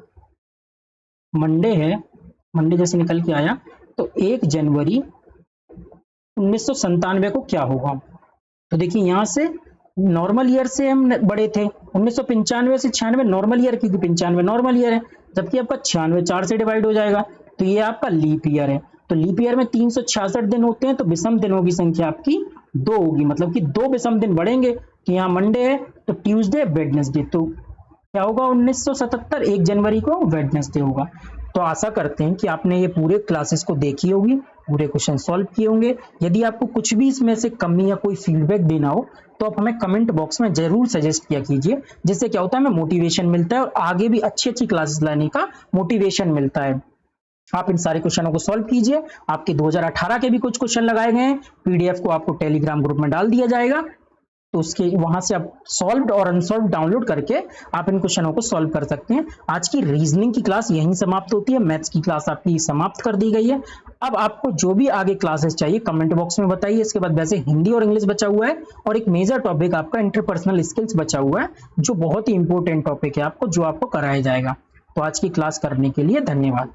मंडे है, मंडे जैसे निकल के आया, तो 1 जनवरी 1997 को क्या होगा? तो देखिए यहाँ से नॉर्मल ईयर से हम बड़े थे, 1995 से 96 नॉर्मल ईयर, क्योंकि 95 नॉर्मल ईयर है, जबकि आपका 96 4 से डिवाइड हो जाएगा, तो ये आपका लीप ईयर है। तो लीप ईयर में 366 दिन होते हैं, तो विषम दिनों की संख्या आपकी 2 होगी, मतलब कि 2 विषम दिन बढ़ेंगे। तो यहाँ मंडे है तो ट्यूसडे वेडनेसडे, तो क्या होगा 1977 1 जनवरी को वेडनेसडे होगा। तो आशा करते हैं कि आपने ये पूरे क्लासेस को देखी होगी, पूरे क्वेश्चन सॉल्व किए होंगे। यदि आपको कुछ भी इसमें से कमी या कोई फीडबैक देना हो तो आप हमें कमेंट बॉक्स में जरूर सजेस्ट किया कीजिए, जिससे क्या होता है हमें मोटिवेशन मिलता है और आगे भी अच्छी अच्छी क्लासेस लाने का मोटिवेशन मिलता है। आप इन सारे क्वेश्चनों को सॉल्व कीजिए। आपके 2018 के भी कुछ क्वेश्चन लगाए गए हैं, पीडीएफ को आपको टेलीग्राम ग्रुप में डाल दिया जाएगा, तो उसके वहां से आप सॉल्व्ड और अनसॉल्व्ड डाउनलोड करके आप इन क्वेश्चनों को सॉल्व कर सकते हैं। आज की रीजनिंग की क्लास यहीं समाप्त होती है, मैथ्स की क्लास आपकी समाप्त कर दी गई है। अब आपको जो भी आगे क्लासेस चाहिए कमेंट बॉक्स में बताइए। इसके बाद वैसे हिंदी और इंग्लिश बचा हुआ है और एक मेजर टॉपिक आपका इंटरपर्सनल स्किल्स बचा हुआ है, जो बहुत ही इंपॉर्टेंट टॉपिक है आपको, जो आपको कराया जाएगा। तो आज की क्लास करने के लिए धन्यवाद।